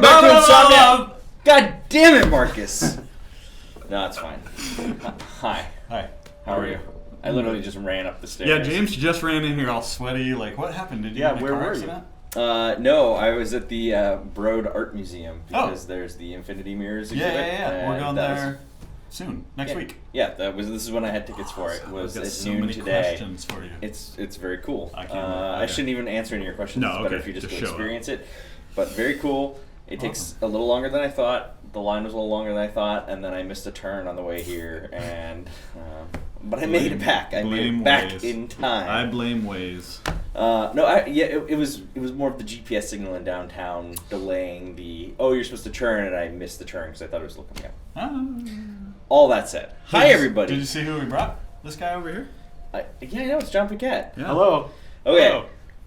welcome back to Insomniac. God damn it, Marcus. No, it's fine. Hi. Hi. How are you? I literally just ran up the stairs. Yeah, James just ran in here all sweaty. Like, what happened? Did you get in a car accident? No, I was at the Broad Art Museum because there's the Infinity Mirrors exhibit. Yeah. We're going there soon, next week. Yeah, this is when I had tickets for it. It was at so noon many today. questions for you. It's very cool. I shouldn't even answer any of your questions. No, it's better okay, if you just just go show experience it. But very cool. It takes a little longer than I thought. The line was a little longer than I thought, and then I missed a turn on the way here, and but I made it back. I made it back in time. I blame Waze. It was more of the GPS signal in downtown delaying the. Oh, you're supposed to turn, and I missed the turn because I thought it was looking up. All that said, hi everybody. Did you see who we brought? This guy over here. I know it's Jon Paquette. Yeah. Hello. Okay. Hello.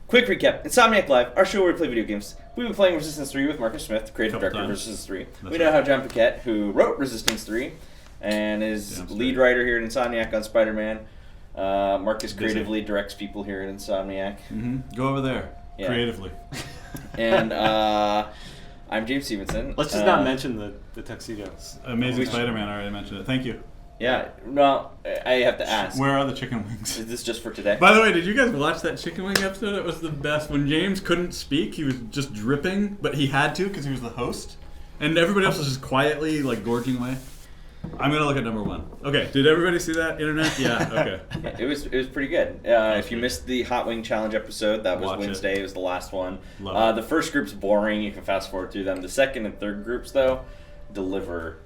Quick recap. Insomniac Live, our show where we play video games. We've been playing Resistance 3 with Marcus Smith, creative director of Resistance 3. We now have Jon Paquette, who wrote Resistance 3 and is lead writer here at Insomniac on Spider-Man. Marcus creatively directs people here at Insomniac. Mm-hmm. Go over there. Yeah. Creatively. And I'm James Stevenson. Let's just not mention the tuxedos. Amazing Spider-Man, I already mentioned it. Thank you. Yeah, no, I have to ask. Where are the chicken wings? Is this just for today? By the way, did you guys watch that chicken wing episode? It was the best. When James couldn't speak, he was just dripping, but he had to because he was the host. And everybody else was just quietly, like, gorging away. I'm going to look at number 1. Okay, did everybody see that, internet? Yeah, okay. Yeah, it was pretty good. If you missed the Hot Wing Challenge episode, that was Wednesday. It was the last one. The first group's boring. You can fast forward through them. The second and third groups, though, deliver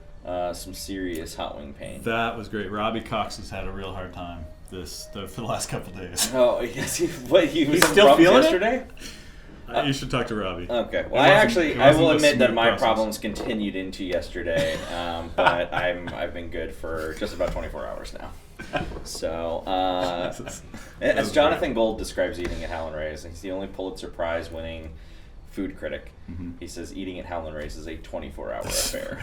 some serious hot wing pain. That was great. Robbie Cox has had a real hard time for the last couple of days. Oh, yes. He was still feeling yesterday? You should talk to Robbie. Okay. Well, I will admit that my problems continued into yesterday, but I've been good for just about 24 hours now. So, as Jonathan Gold describes eating at Howlin' Ray's, he's the only Pulitzer Prize winning food critic. Mm-hmm. He says eating at Howlin' Ray's is a 24-hour affair.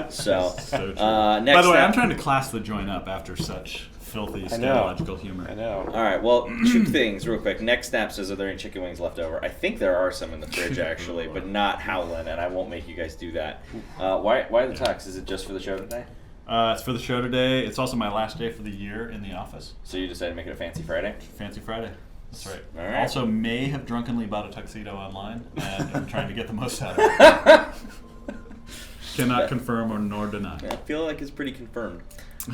So true. Next by the way, I'm trying to class the joint up after such filthy scatological humor. I know. All right, well, 2 things real quick. Next Snap says, are there any chicken wings left over? I think there are some in the fridge, actually, but not Howlin', and I won't make you guys do that. Why the tux? Is it just for the show today? It's for the show today. It's also my last day for the year in the office. So you decided to make it a Fancy Friday? Fancy Friday. That's right. All right. Also, may have drunkenly bought a tuxedo online, and I'm trying to get the most out of it. Cannot confirm nor deny. Yeah, I feel like it's pretty confirmed.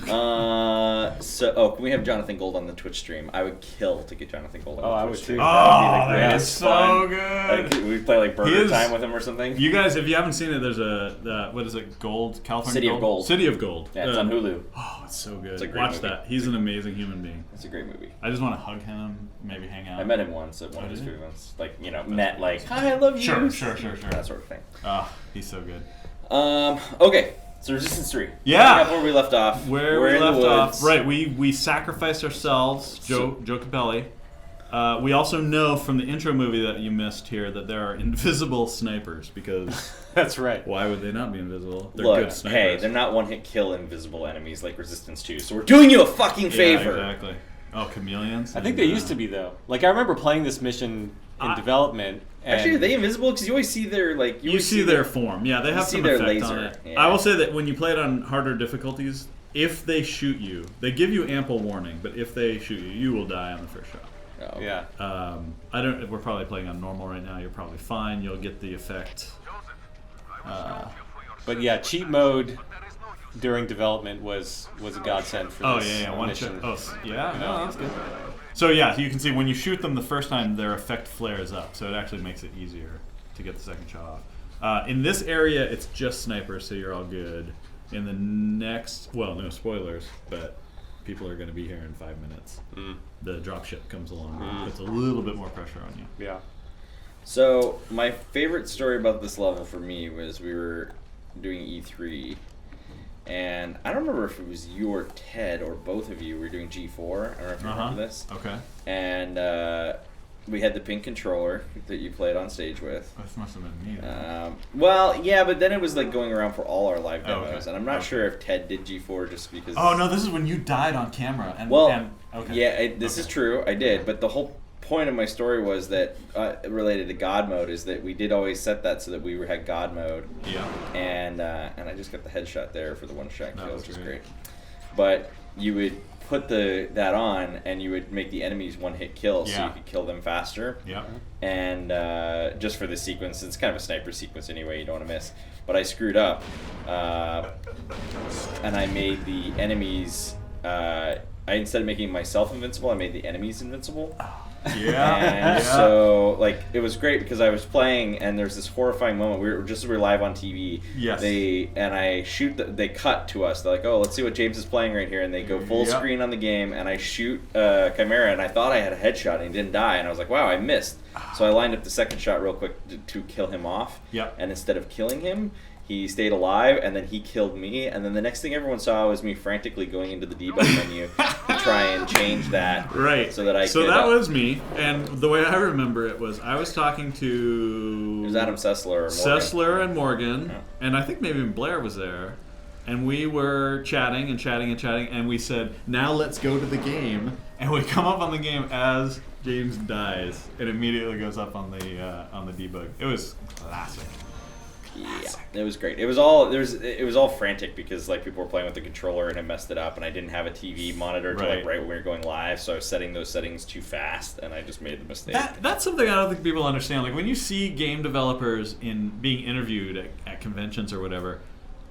Can we have Jonathan Gold on the Twitch stream? I would kill to get Jonathan Gold on the Twitch stream. That is so good. Like, we play like Burger Time with him or something. You guys, if you haven't seen it, there's what is it? Gold, California City Gold? of Gold. City of Gold. Yeah, it's on Hulu. Oh, it's so good. It's a great Watch movie. that. He's an amazing human being. It's a great movie. I just want to hug him, maybe hang out. I met him once at one of his food events. Like, met like, hi, I love you. Sure. That sort of thing. He's so good. Okay. So Resistance 3. Yeah. Where we left off. We're in the woods. Right. We sacrificed ourselves, Joe Capelli. We also know from the intro movie that you missed here that there are invisible snipers because that's right. Why would they not be invisible? They're Look, good snipers. Hey, they're not one-hit kill invisible enemies like Resistance 2, so we're doing you a fucking favor. Yeah, exactly. Oh, chameleons? I think they used to be, though. Like, I remember playing this mission in development. And actually, are they invisible? Because you always see their, like... You see their form. Yeah, they have some effect laser on it. Yeah. I will say that when you play it on harder difficulties, if they shoot you, they give you ample warning, but if they shoot you, you will die on the first shot. Oh. Yeah. We're probably playing on normal right now. You're probably fine. You'll get the effect. But yeah, cheat mode during development was a godsend for this mission. No, that's good. So yeah, you can see when you shoot them the first time, their effect flares up, so it actually makes it easier to get the second shot off. In this area, it's just snipers, so you're all good. In the next, well, no spoilers, but people are going to be here in 5 minutes. The dropship comes along, puts a little bit more pressure on you. Yeah. So my favorite story about this level for me was we were doing E3. And I don't remember if it was you or Ted or both of you were doing G4. I don't know if you remember this. Okay. And we had the pink controller that you played on stage with. This must have been me. Well, yeah, but then it was like going around for all our live demos. And I'm not sure if Ted did G4 just because... Oh, no, this is when you died on camera. This is true. I did. But the whole point of my story was that related to God mode is that we did always set that so that we had God mode. Yeah. And I just got the headshot there for the one shot kill, which is great. But you would put that on, and you would make the enemies one hit kills, so you could kill them faster. Yeah. And just for the sequence, it's kind of a sniper sequence anyway. You don't want to miss. But I screwed up, and I made the enemies. Instead of making myself invincible, I made the enemies invincible. Yeah. And so, like, it was great because I was playing, and there's this horrifying moment. We were live on TV. Yes. They cut to us. They're like, oh, let's see what James is playing right here, and they go full screen on the game, and I shoot Chimera, and I thought I had a headshot, and he didn't die, and I was like, wow, I missed. So I lined up the second shot real quick to kill him off. Yep. And instead of killing him, he stayed alive, and then he killed me, and then the next thing everyone saw was me frantically going into the debug menu to try and change that. Right. So that I So could, that was me, and the way I remember it was I was talking to... It was Adam Sessler and Morgan, and I think maybe even Blair was there, and we were chatting, and we said, now let's go to the game, and we come up on the game as James dies. It immediately goes up on the debug. It was classic. Yeah, it was great. It was all frantic because like people were playing with the controller and it messed it up, and I didn't have a TV monitor to right when we were going live, so I was setting those settings too fast, and I just made the mistake. That's something I don't think people understand. Like when you see game developers being interviewed at conventions or whatever,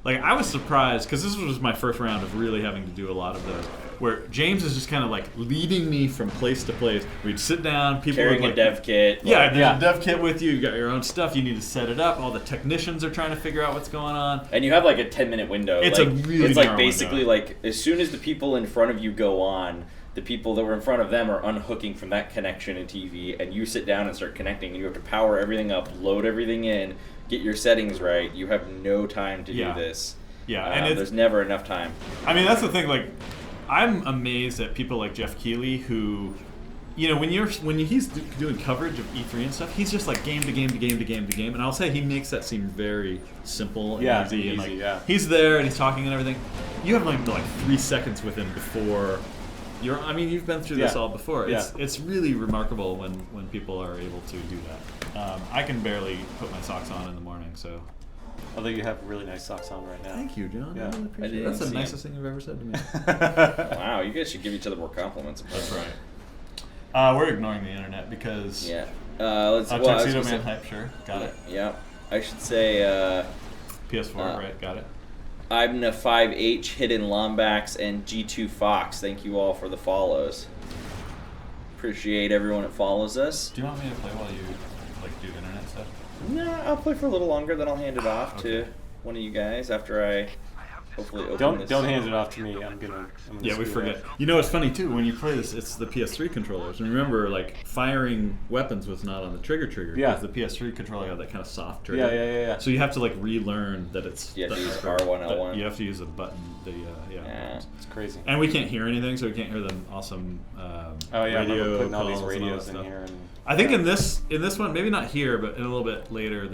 like I was surprised because this was my first round of really having to do a lot of those. Where James is just kind of like leading me from place to place. We'd sit down, people carrying would, a dev kit. Yeah, there's a dev kit with you. You got your own stuff. You need to set it up. All the technicians are trying to figure out what's going on. And you have like a 10-minute window. It's like, a really it's like basically window. Like as soon as the people in front of you go on, the people that were in front of them are unhooking from that connection in TV, and you sit down and start connecting. And you have to power everything up, load everything in, get your settings right. You have no time to do this. Yeah, and there's never enough time. I mean, that's the thing. Like, I'm amazed at people like Jeff Keighley who, you know, when he's doing coverage of E3 and stuff, he's just like game to game to game to game to game, and I'll say he makes that seem very simple and easy. And like, he's there and he's talking and everything. You have like 3 seconds with him before you're. I mean, you've been through this all before. It's really remarkable when people are able to do that. I can barely put my socks on in the morning, so. Although you have really nice socks on right now. Thank you, John. Yeah. I really appreciate it. That's the nicest thing you've ever said to me. Wow, you guys should give each other more compliments. That's right. We're ignoring the internet because... Yeah. Tuxedo Man hype, sure. Got it. Yeah. I should say... PS4, right. Got it. Ibna 5H, Hidden Lombax, and G2 Fox. Thank you all for the follows. Appreciate everyone that follows us. Do you want me to play while you do internet stuff? No, I'll play for a little longer, then I'll hand it off to one of you guys after I hopefully open this. Don't hand it off to me. I'm gonna yeah, we forget. It. You know, it's funny too when you play this. It's the PS3 controllers, and remember, like firing weapons was not on the trigger. Yeah. Because the PS3 controller had that kind of soft trigger. Yeah. So you have to like relearn that it's. You have to use R1, L1. You have to use a button. It's crazy. And we can't hear anything, so we can't hear the awesome. Radio putting all calls these radios and all that in stuff. here. I think in this one, maybe not here, but in a little bit later,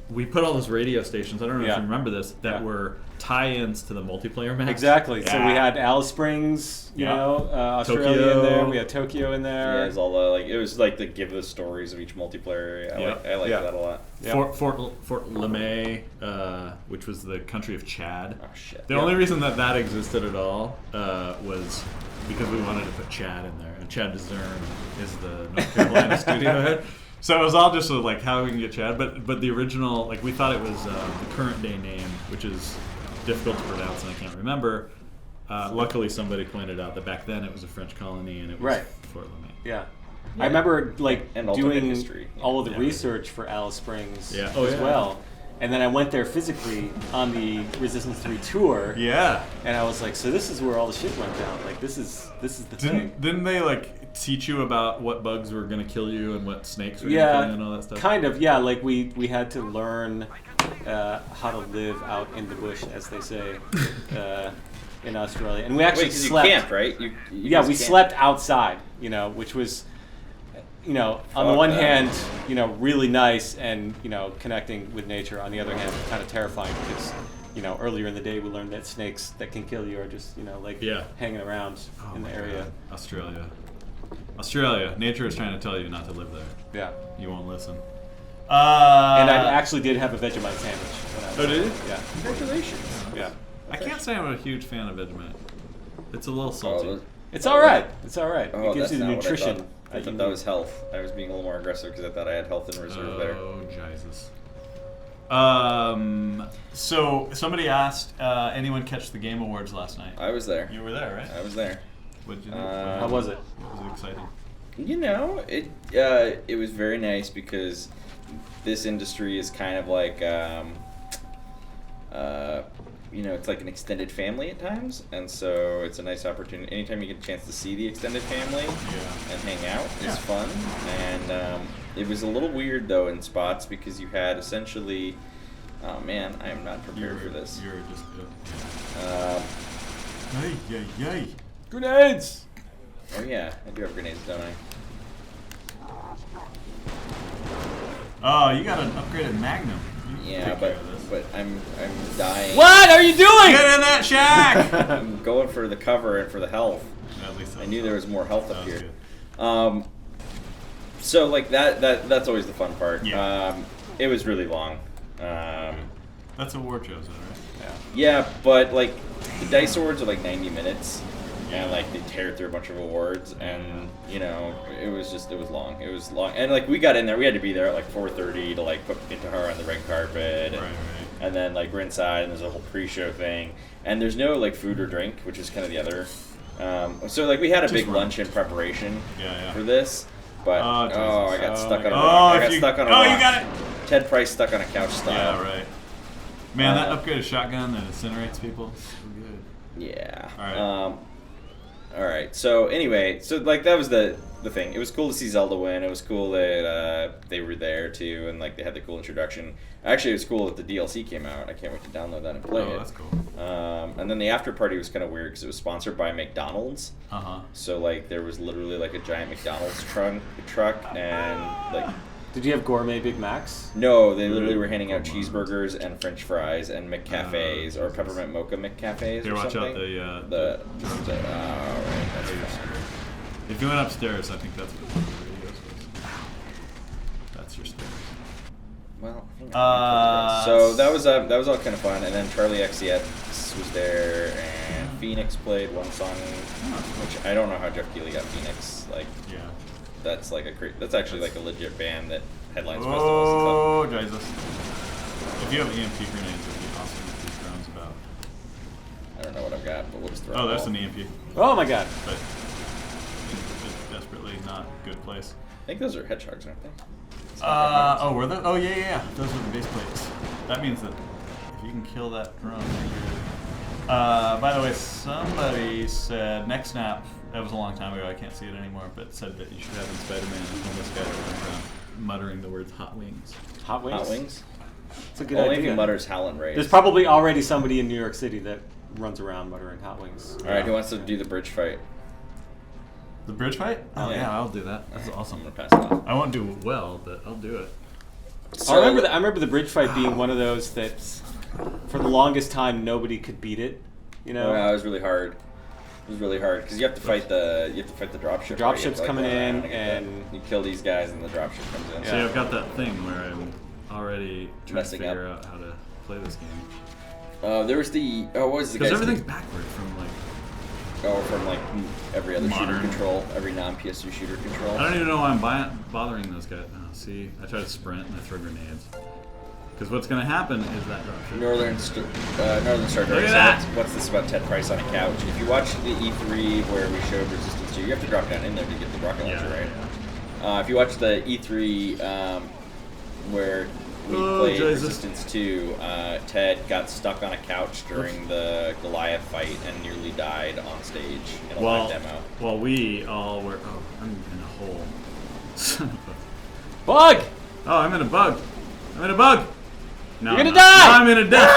we put all those radio stations. I don't know if you remember this that were tie-ins to the multiplayer maps. Exactly. Yeah. So we had Alice Springs, Australia Tokyo. in there. We had Tokyo in there. Yeah, it was all it was like the give the stories of each multiplayer area. I like that a lot. Yep. Fort LeMay, which was the country of Chad. Oh shit. The only reason that existed at all was because we wanted to put Chad in there, and Chad DeZern is the North Carolina studio head. So it was all just like how we can get Chad, but the original, like we thought it was the current day name, which is difficult to pronounce and I can't remember. Luckily, somebody pointed out that back then it was a French colony and it was Fort LeMay. Yeah. I remember doing history. all of the research for Alice Springs as well. Well. And then I went there physically on the Resistance 3 tour. Yeah. And I was like, so this is where all the shit went down. Like this is the thing. Didn't they like teach you about what bugs were gonna kill you and what snakes were gonna kill you and all that stuff? Kind of, yeah. Like we had to learn how to live out in the bush, as they say, in Australia. And we actually slept. You camped, right? We slept outside, which was, on the one hand, really nice and, connecting with nature. On the other hand, kind of terrifying because, earlier in the day we learned that snakes that can kill you are just, hanging around in the area. God. Australia. Australia. Nature is trying to tell you not to live there. Yeah. You won't listen. And I actually did have a Vegemite sandwich. Oh, did you? Yeah. Congratulations. Yeah. I can't say I'm a huge fan of Vegemite. It's a little salty. It's all right. It's all right. Oh, It gives you the nutrition. I thought that was health. I was being a little more aggressive because I thought I had health in reserve there. Oh, Jesus. So somebody asked, anyone catch the Game Awards last night? I was there. You were there, right? I was there. What did you think? How was it? Was it exciting? You know, it was very nice because this industry is kind of like, you know, it's like an extended family at times, and so it's a nice opportunity. Anytime you get a chance to see the extended family and hang out, it's fun. And it was a little weird though in spots because you had essentially, oh man, I am not prepared for this. You were just. Yay! Grenades! Oh yeah, I do have grenades, don't I? Oh, you got an upgraded Magnum. Yeah, but I'm dying. What are you doing? Get in that shack! I'm going for the cover and for the health. At least I knew there was more health up here. Good. So like that's always the fun part. Yeah. It was really long. That's a war chosen, right? Yeah, but like the dice awards are like 90 minutes, and like they tear through a bunch of awards, and you know it was long. It was long, and like we got in there, we had to be there at like 4:30 to like put Intihar on the red carpet, and, and then like we're inside, and there's a whole pre-show thing, and there's no like food or drink, which is kind of the other. So like we had a big lunch in preparation for this, but I got stuck on a rock. I got stuck on a rock. You got it. Ted Price stuck on a couch style. Yeah, right. Man, that upgraded shotgun that incinerates people, so good. Yeah. All right. All right. So anyway, so like that was the thing. It was cool to see Zelda win. It was cool that they were there too, and like they had the cool introduction. Actually, it was cool that the DLC came out. I can't wait to download that and play it. Oh, that's cool. And then the after party was kind of weird because it was sponsored by McDonald's. Uh-huh. So like there was literally like a giant McDonald's truck and like. Did you have gourmet Big Macs? No, they literally were handing out cheeseburgers and French fries and McCafes or peppermint mocha McCafes Here, or watch something. out Right, that's fine. If you went upstairs, I think that's what the radio was. That's your stairs. Well, so that was all kind of fun, and then Charlie XCX was there, and Phoenix played one song, which I don't know how Jeff Keighley got Phoenix. Like, that's like that's actually like a legit band that headlines festivals and stuff. Jesus! If you have EMP grenades, it would be awesome if these drones about. I don't know what I've got, but we'll just throw. Oh, there's an EMP. Oh my God! But it's desperately not a good place. I think those are hedgehogs, aren't they? Oh, were they? Oh, yeah. Those are the base plates. That means that if you can kill that drone, you're good. By the way, somebody said next snap. That was a long time ago. I can't see it anymore, but said that you should have in Spider-Man a homeless guy running around muttering the words "hot wings." Hot wings. Hot wings. It's a good Only idea. if he mutters Howlin' Rays. There's probably already somebody in New York City that runs around muttering hot wings. All right, who wants to do the bridge fight? The bridge fight? Oh yeah, I'll do that. That's awesome. I'm gonna pass it on. I won't do well, but I'll do it. So, I remember the bridge fight being one of those that, for the longest time, nobody could beat it. You know. Yeah, it was really hard. It was really hard because you have to fight the dropship. The dropship's coming in, and you kill these guys, and the dropship comes in. See, I've got that thing where I'm already trying to figure out how to play this game. There was what was the? Because everything's backward from like. From like every other Modern. shooter control, every non-PS2 shooter control. I don't even know why I'm bothering those guys. Oh, see, I try to sprint and I throw grenades. Because what's going to happen is that dropship. Northern Star Look at so that! what's this about Ted Price on a couch? If you watch the E3 where we showed Resistance 2, you have to drop down in there to get the rocket launcher, right? If you watch the E3 where we played Resistance 2, Ted got stuck on a couch during the Goliath fight and nearly died on stage in a live demo. Well, we all were. Oh, I'm in a hole. Son of a. Bug! Oh, I'm in a bug. I'm in a bug! No, You're gonna die! No, I'm in a death!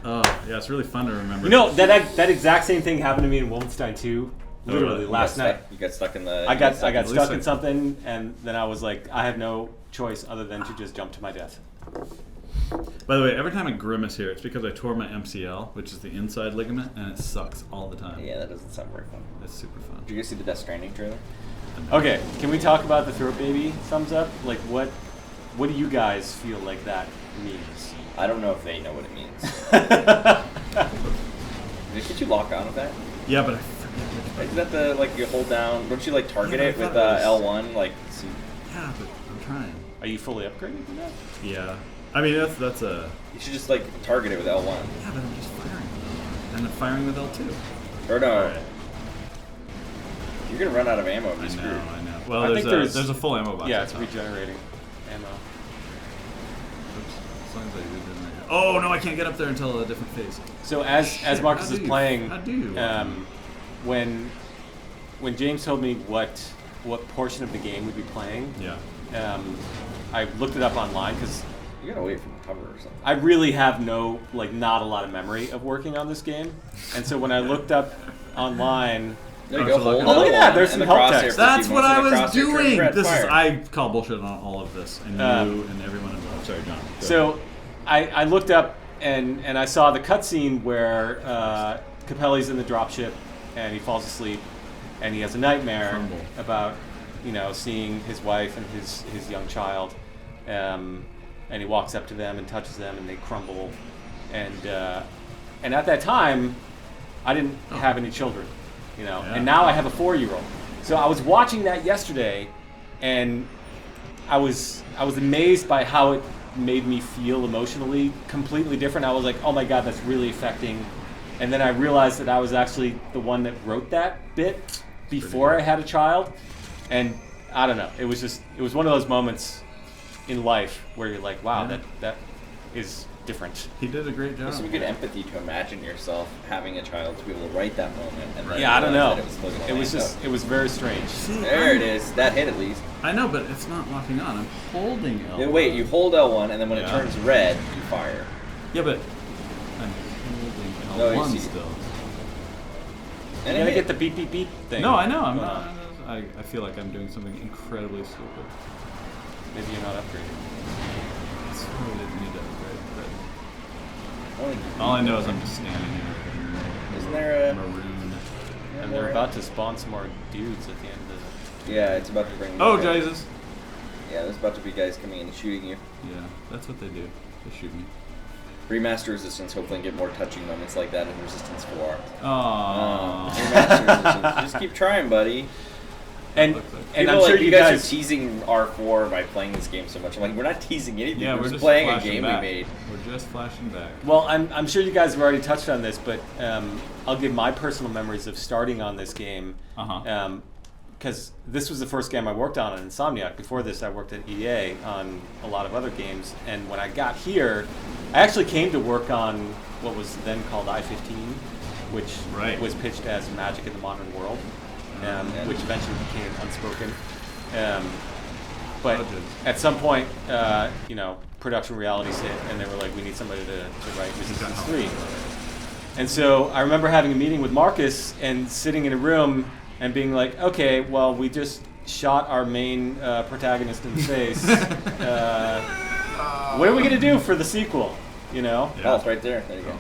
Oh, yeah, it's really fun to remember. You know, that exact same thing happened to me in Wolfenstein 2, literally last night. You got stuck in the... I got stuck in something, and then I was like, I have no choice other than to just jump to my death. By the way, every time I grimace here, it's because I tore my MCL, which is the inside ligament, and it sucks all the time. Yeah, that doesn't sound very fun. It's super fun. Did you guys see the Death Stranding trailer? Okay, can we talk about the throat baby thumbs up? Like, what do you guys feel like that means? I don't know if they know what it means. Did you lock on with that? Yeah, but I forget. Is that the, like, you hold down, don't you, like, target it with L1? Like, yeah, but I'm trying. Are you fully upgraded to that? Yeah. I mean, that's a... You should just, like, target it with L1. Yeah, but I'm just firing. And I'm firing with L2. Or no. Right. You're going to run out of ammo if you screw. I know. Well, there's a full ammo box. Yeah, it's regenerating ammo. Oops. As long as I regenerate. Oh, no, I can't get up there until a different phase. So as Marcus is playing, when James told me what portion of the game we'd be playing, I looked it up online because you gotta wait for the cover or something. I really have not a lot of memory of working on this game, and so when I looked up online. There you go. Look at that. There's some help text. That's what I was doing. I call bullshit on all of this, and you and everyone involved. Sorry, John. So I looked up and I saw the cutscene where Capelli's in the dropship and he falls asleep and he has a nightmare about seeing his wife and his young child, and he walks up to them and touches them and they crumble, and at that time I didn't have any children. And now I have a 4-year-old. So I was watching that yesterday, and I was amazed by how it made me feel emotionally completely different. I was like, oh my God, that's really affecting. And then I realized that I was actually the one that wrote that bit before I had a child. And I don't know, it was one of those moments in life where you're like, wow, that is different. He did a great job. There's some good empathy to imagine yourself having a child to be able to write that moment. And I don't know. It was very strange. There it is. That hit at least. I know, but it's not locking on. I'm holding L1. Wait, you hold L1, and then when it turns red, you fire. Yeah, but I'm holding L1 still. And you gotta get the beep beep beep thing. No, I know. I'm not. I feel like I'm doing something incredibly stupid. Maybe you're not upgrading. I really didn't need to upgrade. All I know is I'm just standing here. Isn't there a maroon? And they're about to spawn some more dudes at the end of the... Yeah, it's about to bring... Oh, Jesus! Yeah, there's about to be guys coming in and shooting you. Yeah, that's what they do. They shoot me. Remaster Resistance hopefully get more touching moments like that in Resistance 4. Aww. Remaster Resistance. Just keep trying, buddy. And I'm sure you guys are teasing R4 by playing this game so much. I'm like, we're not teasing anything. Yeah, we're just playing a game we made. We're just flashing back. Well, I'm sure you guys have already touched on this, but I'll give my personal memories of starting on this game. Because this was the first game I worked on at Insomniac. Before this, I worked at EA on a lot of other games. And when I got here, I actually came to work on what was then called I-15, which was pitched as Magic in the Modern World. Which eventually became Unspoken. But at some point, production realities hit, and they were like, we need somebody to write Resistance 3. And so I remember having a meeting with Marcus and sitting in a room and being like, okay, well, we just shot our main protagonist in the face. What are we going to do for the sequel? Oh, it's right there. There you go.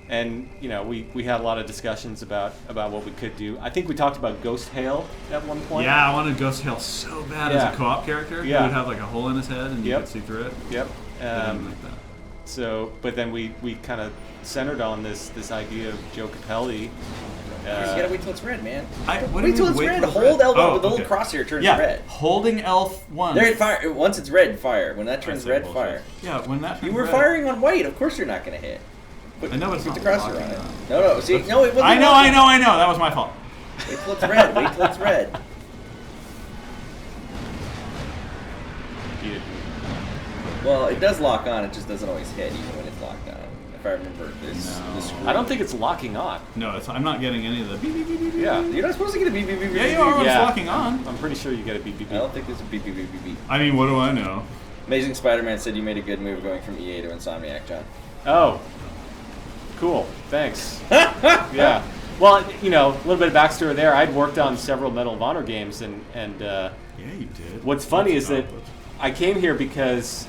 And we had a lot of discussions about what we could do. I think we talked about Ghost Hail at one point. Yeah, I wanted Ghost Hail so bad as a co-op character. He would have like a hole in his head and you could see through it. Yep. Like that. So, but then we kind of centered on this idea of Joe Capelli. You gotta wait till it's red, man. Wait till it's red. Hold L1 with the little crosshair turns red. Holding L1. There, fire. Once it's red, fire. When that turns red, fire. Yeah, when that turns You were red. firing on white. Of course you're not gonna hit. I know it's not the crosshair on it. No. See, no, it wasn't. I know. That was my fault. Wait till it's red. Wait till it's red. Well, it does lock on. It just doesn't always hit, even when it's locked on. If I remember this. I don't think it's locking on. No, I'm not getting any of the beep beep beep beep. Yeah, you're not supposed to get a beep beep beep. Yeah, you are. It's locking on. I'm pretty sure you get a beep beep beep. I don't think there's a beep beep beep beep beep. I mean, what do I know? Amazing Spider-Man said you made a good move going from EA to Insomniac, John. Oh. Cool, thanks. Yeah. Well, a little bit of backstory there. I'd worked on several Medal of Honor games, and yeah, you did. What's funny is that I came here because,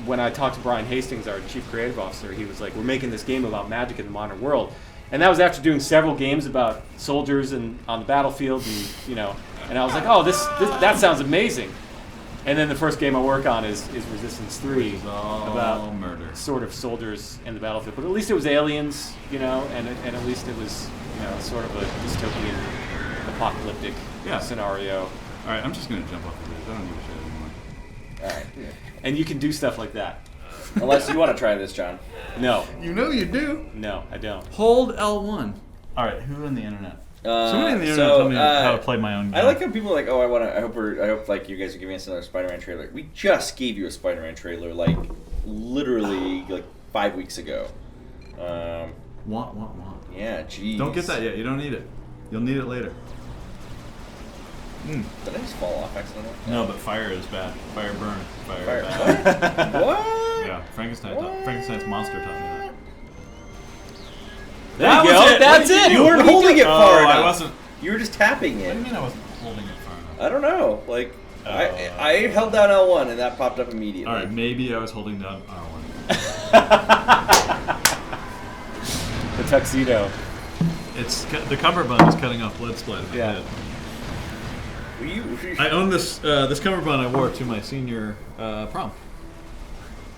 when I talked to Brian Hastings, our chief creative officer, he was like, "We're making this game about magic in the modern world. And that was after doing several games about soldiers and on the battlefield, and and I was like, oh, that sounds amazing. And then the first game I work on is Resistance 3, about murder, sort of soldiers in the battlefield. But at least it was aliens, and at least it was sort of a dystopian, apocalyptic scenario. All right, I'm just gonna jump off the bridge. I don't give a shit anymore. All right. And you can do stuff like that. Unless you want to try this, John. No. You know you do. No, I don't. Hold L1. All right, who in the internet? Somebody in the internet told me how to play my own game. I like how people are like, oh, I hope like you guys are giving us another Spider-Man trailer. We just gave you a Spider-Man trailer like literally like 5 weeks ago. Want. Yeah, geez. Don't get that yet. You don't need it. You'll need it later. Did I just fall off accidentally? No, but fire is bad. Fire burn. Fire Bad. What? Yeah, Frankenstein's monster taught me that. There you go. That's it. You weren't holding it far enough. I wasn't. You were just tapping it. What do you mean I wasn't holding it far enough? I don't know. Like, I held down L1 and that popped up immediately. All right, maybe I was holding down R1. The tuxedo. It's the cummerbund is cutting off blood splat in my head. I own this cummerbund I wore to my senior prom.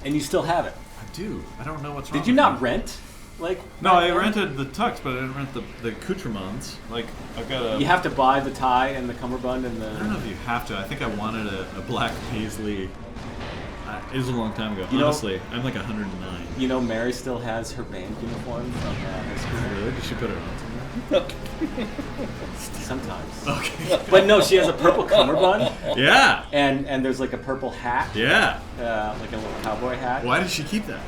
And you still have it? I do. I don't know what's wrong. Did you not rent? No, I rented the tux, but I didn't rent the accoutrements. Like, I've got a... You have to buy the tie and the cummerbund and the... I don't know if you have to. I think I wanted a black paisley. It was a long time ago. Honestly, I'm like 109. You know, Mary still has her band uniform from high school. Really? Did she put it on somewhere? Sometimes. Okay. But no, she has a purple cummerbund. Yeah. And there's like a purple hat. Yeah. Like a little cowboy hat. Why did she keep that?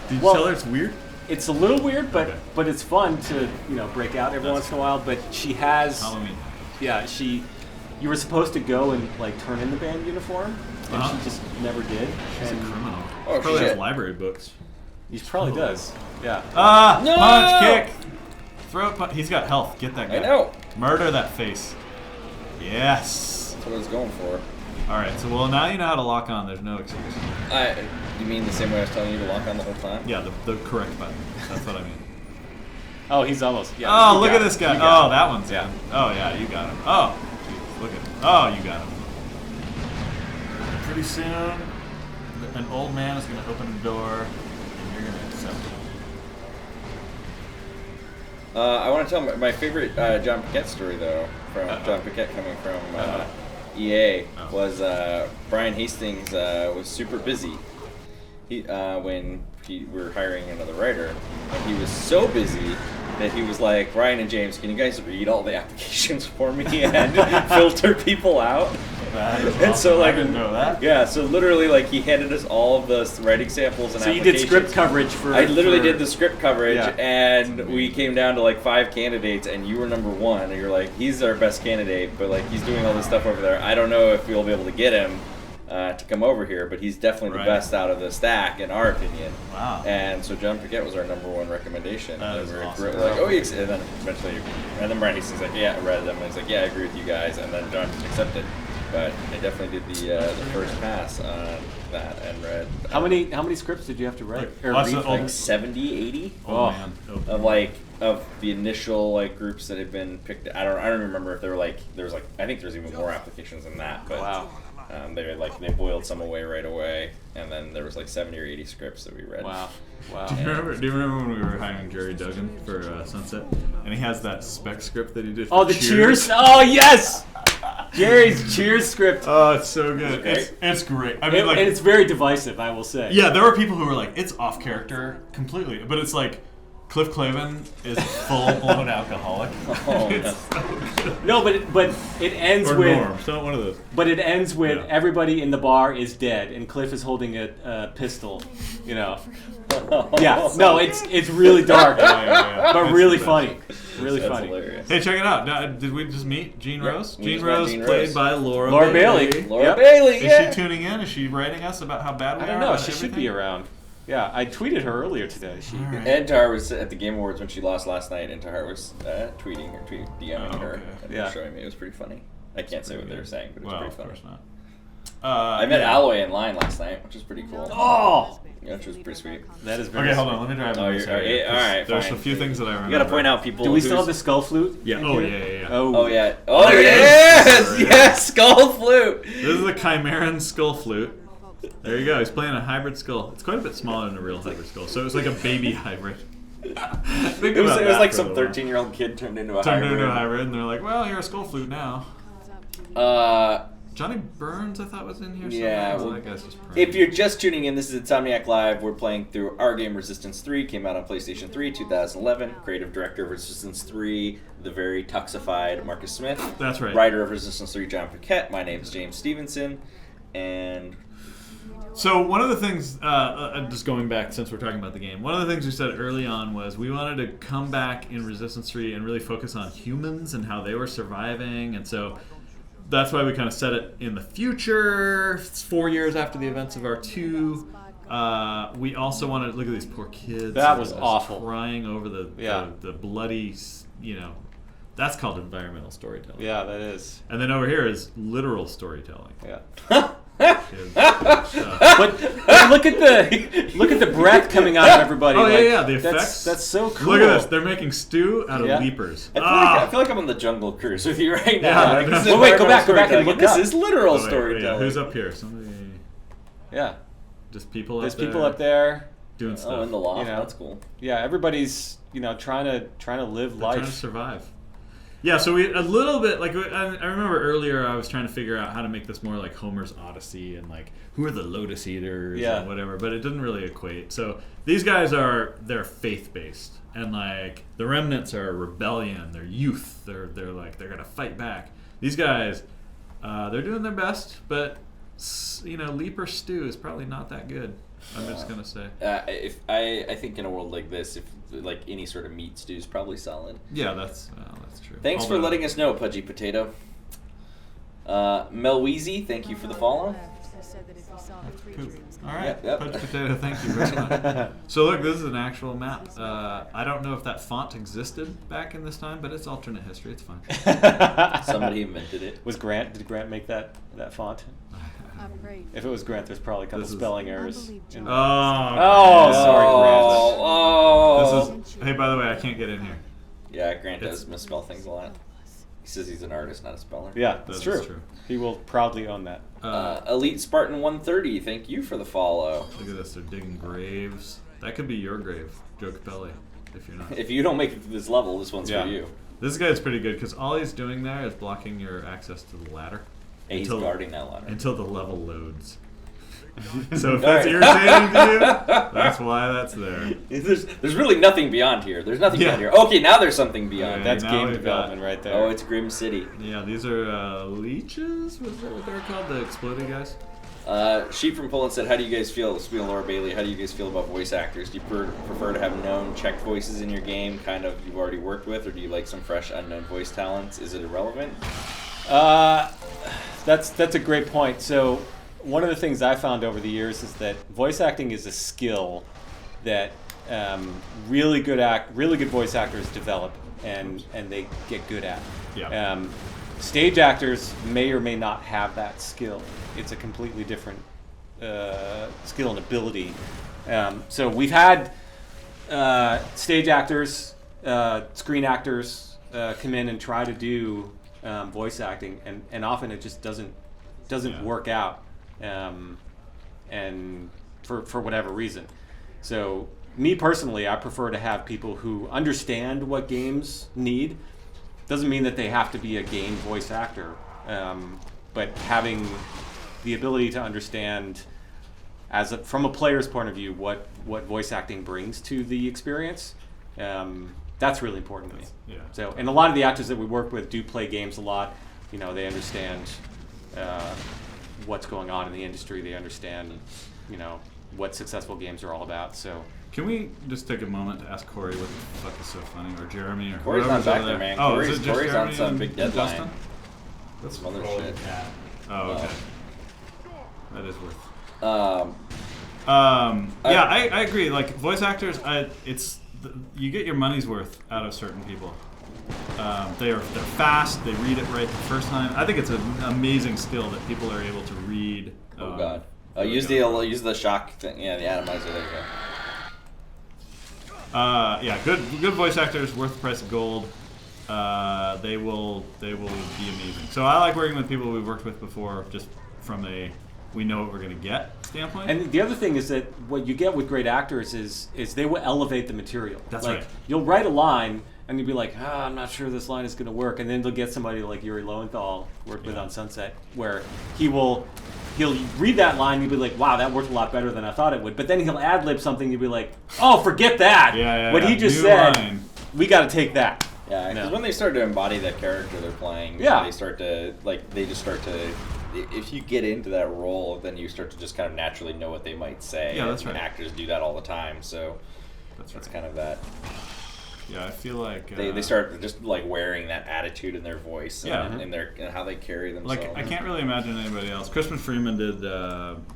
Did you tell her it's weird? It's a little weird, but it's fun to break out every once in a while. But she has Halloween. Yeah, you were supposed to go and like turn in the band uniform, and she just never did. She's a criminal. Oh, she probably shit. has library books. He probably does. Yeah. No! Punch, kick, throat punch. He's got health. Get that guy. I know. Murder that face. Yes. That's what I was going for. All right. So now you know how to lock on. There's no excuse. You mean the same way I was telling you to lock on the whole time? Yeah, the correct button. That's what I mean. Oh, he's almost. Yeah. Oh, look at this guy. Oh, that one's yeah. in. Oh, yeah, you got him. Oh, geez, look at him. Oh, you got him. Pretty soon, an old man is going to open the door, and you're going to accept it. I want to tell my favorite Jon Paquette story, though, from Jon Paquette coming from EA, was Brian Hastings was super busy when we were hiring another writer, and he was so busy that he was like, Brian and James, can you guys read all the applications for me and filter people out? That is And so, awesome. like, I didn't know that. Yeah, so literally, like, he handed us all of the writing samples and So you applications. did script coverage for... I literally did the script coverage, Yeah. and we came down to, like, 5 candidates, and you were number 1, and you're like, he's our best candidate, but, like, he's doing all this stuff over there. I don't know if we'll be able to get him to come over here, but he's definitely the best out of the stack, in our opinion. Wow. And so Jon Paquette was our number 1 recommendation. That and is we were awesome. like, oh, and then eventually, and then Brian Hastings like, yeah, I read them, and he's like, yeah, I agree with you guys, and then John accepted. But I definitely did the first pass on that and read. How many scripts did you have to write? Or lots read? of Like 70, 80? Oh, man. Of the initial like groups that had been picked. I don't remember if there was I think there's even more applications than that. But Wow. They boiled some away, and then there was like 70 or 80 scripts that we read. Wow. Do you remember when we were hiring Jerry Duggan for Sunset? And he has that spec script that he did for Oh, the Cheers? Oh, yes! Jerry's Cheers script. Oh, it's so good. It's It's great. I mean, And it's very divisive, I will say. yeah, there were people who were like, it's off character completely. But it's like, Cliff Clavin is a full-blown alcoholic. Oh, It's so good. No, but it ends Or with... Norm. So one of those. But it ends with Yeah. everybody in the bar is dead, and Cliff is holding a pistol, Yeah, no, it's really dark, Yeah. but It's really the best. funny. Really That's funny. hilarious. Hey, check it out. Now, did we just meet Jean Rose? we Jean just met Rose, Jean played Rose. by Laura Bailey. Laura Yep. Bailey, Is yeah. she tuning in? Is she writing us about how bad we I are? don't know. about She should everything? be around. Yeah, I tweeted her earlier today. Alright. And Tahar was at the Game Awards when she lost last night, and Tahar was DMing her, okay. and Yeah. showing me. It was pretty funny. I can't say what they were saying, but it was Well, pretty of funny. course not. I met Alloy in line last night, which is pretty cool. Oh, which was pretty sweet. That is very Okay, hold on. Let me drive on this area. All right, There's fine. a few things that I remember. You gotta point out people. Do we still have the skull flute? Yeah. Oh, yeah. Oh yeah. Oh yes, yes, skull flute. This is the Chimeran skull flute. There you go. He's playing a hybrid skull. It's quite a bit smaller than a real hybrid skull. So it was like a baby hybrid. It was like some 13-year-old kid turned into a hybrid. And they're like, well, you're a skull flute now. Johnny Burns, I thought, was in here. Yeah. Well, that guy's just if you're just tuning in, this is Insomniac Live. We're playing through our game Resistance 3. Came out on PlayStation 3, 2011. Creative director of Resistance 3, the very tuxified Marcus Smith. That's right. Writer of Resistance 3, Jon Paquette. My name is James Stevenson. And so one of the things, just going back since we're talking about the game, one of the things we said early on was we wanted to come back in Resistance 3 and really focus on humans and how they were surviving. And so that's why we kind of set it in the future. It's 4 years after the events of R2. We also wanted to look at these poor kids. That was awful. Crying over the bloody, that's called environmental storytelling. Yeah, that is. And then over here is literal storytelling. Yeah. Kids, but look at the breath coming out of everybody. Oh like, yeah, the effects. That's so cool. Look at this. They're making stew out of leapers. I feel like I'm on the Jungle Cruise with you right now. Yeah, Like, wait, go back and look This up. is literal Oh, wait, storytelling. yeah. Who's up here? Somebody. Yeah. Just people. There's up there people up there. doing stuff. Oh, in the loft. You know. That's cool. Yeah, everybody's trying to live They're life. trying to survive. Yeah, so we a little bit like I remember earlier I was trying to figure out how to make this more like Homer's Odyssey and like who are the Lotus Eaters and whatever, but it didn't really equate. So these guys they're faith based and like the remnants are rebellion, they're youth, they're gonna fight back. These guys, they're doing their best, but leaper stew is probably not that good. I'm just gonna say. If I think in a world like this, if like any sort of meat stew is probably solid. Yeah, that's true. Thanks for letting us know, Pudgy Potato. Melweezy, thank you for the follow. All right, Yep. Pudgy Potato, thank you very much. So look, this is an actual map. I don't know if that font existed back in this time, but it's alternate history. It's fine. Somebody invented it. Did Grant make that font? If it was Grant, there's probably a couple spelling errors. Sorry, Grant. Oh. Hey, by the way, I can't get in here. Yeah, Grant does misspell things a lot. He says he's an artist, not a speller. Yeah, that's true. He will proudly own that. Elite Spartan 130, thank you for the follow. Look at this, they're digging graves. That could be your grave, Joe Capelli, if you're not. If you don't make it to this level, this one's for you. This guy's pretty good because all he's doing there is blocking your access to the ladder. And he's guarding that ladder. Until the level loads. So if that's irritating to you, that's why that's there. There's really nothing beyond here. There's nothing beyond here. Okay, now there's something beyond. That's game development right there. Oh, it's Grim City. Yeah, these are leeches? Was that what they're called? The exploding guys? Sheep from Poland said, how do you guys feel, speaking of Laura Bailey, how do you guys feel about voice actors? Do you prefer to have known checked voices in your game, kind of you've already worked with, or do you like some fresh unknown voice talents? Is it irrelevant? That's a great point. So one of the things I found over the years is that voice acting is a skill that really good voice actors develop and they get good at. Yeah. Stage actors may or may not have that skill. It's a completely different skill and ability. So we've had stage actors, screen actors come in and try to do voice acting, and often it just doesn't work out, and for whatever reason. So me personally, I prefer to have people who understand what games need. Doesn't mean that they have to be a game voice actor, but having the ability to understand from a player's point of view what voice acting brings to the experience, that's really important to me. Yeah. So, and a lot of the actors that we work with do play games a lot. They understand what's going on in the industry. They understand, what successful games are all about. So. Can we just take a moment to ask Corey what the fuck is so funny, or Jeremy, or Corey's not back there, man. Oh, Corey's is it just on Jeremy some big and deadline. Justin? That's some other shit. Oh, okay. That is worth. Yeah, I agree. Like voice actors, you get your money's worth out of certain people. They're fast. They read it right the first time. I think it's an amazing skill that people are able to read. Use the shock thing. Yeah, the atomizer. There you go. Yeah, good voice actors, worth the price of gold. They will be amazing. So I like working with people we've worked with before, just from a we know what we're gonna get standpoint. And the other thing is that what you get with great actors is they will elevate the material. That's like, right. You'll write a line and you'll be like, I'm not sure this line is gonna work, and then they'll get somebody like Yuri Lowenthal worked with on Sunset, where he'll read that line and you'll be like, wow, that worked a lot better than I thought it would. But then he'll ad-lib something and you'll be like, oh, forget that. What he just said, we got to take that. Yeah, because when they start to embody that character they're playing, they start to, if you get into that role, then you start to just kind of naturally know what they might say. Yeah, that's right. And actors do that all the time, so that's kind of that. Yeah, I feel like they start just like wearing that attitude in their voice and how they carry themselves. Like I can't really imagine anybody else. Crispin Freeman did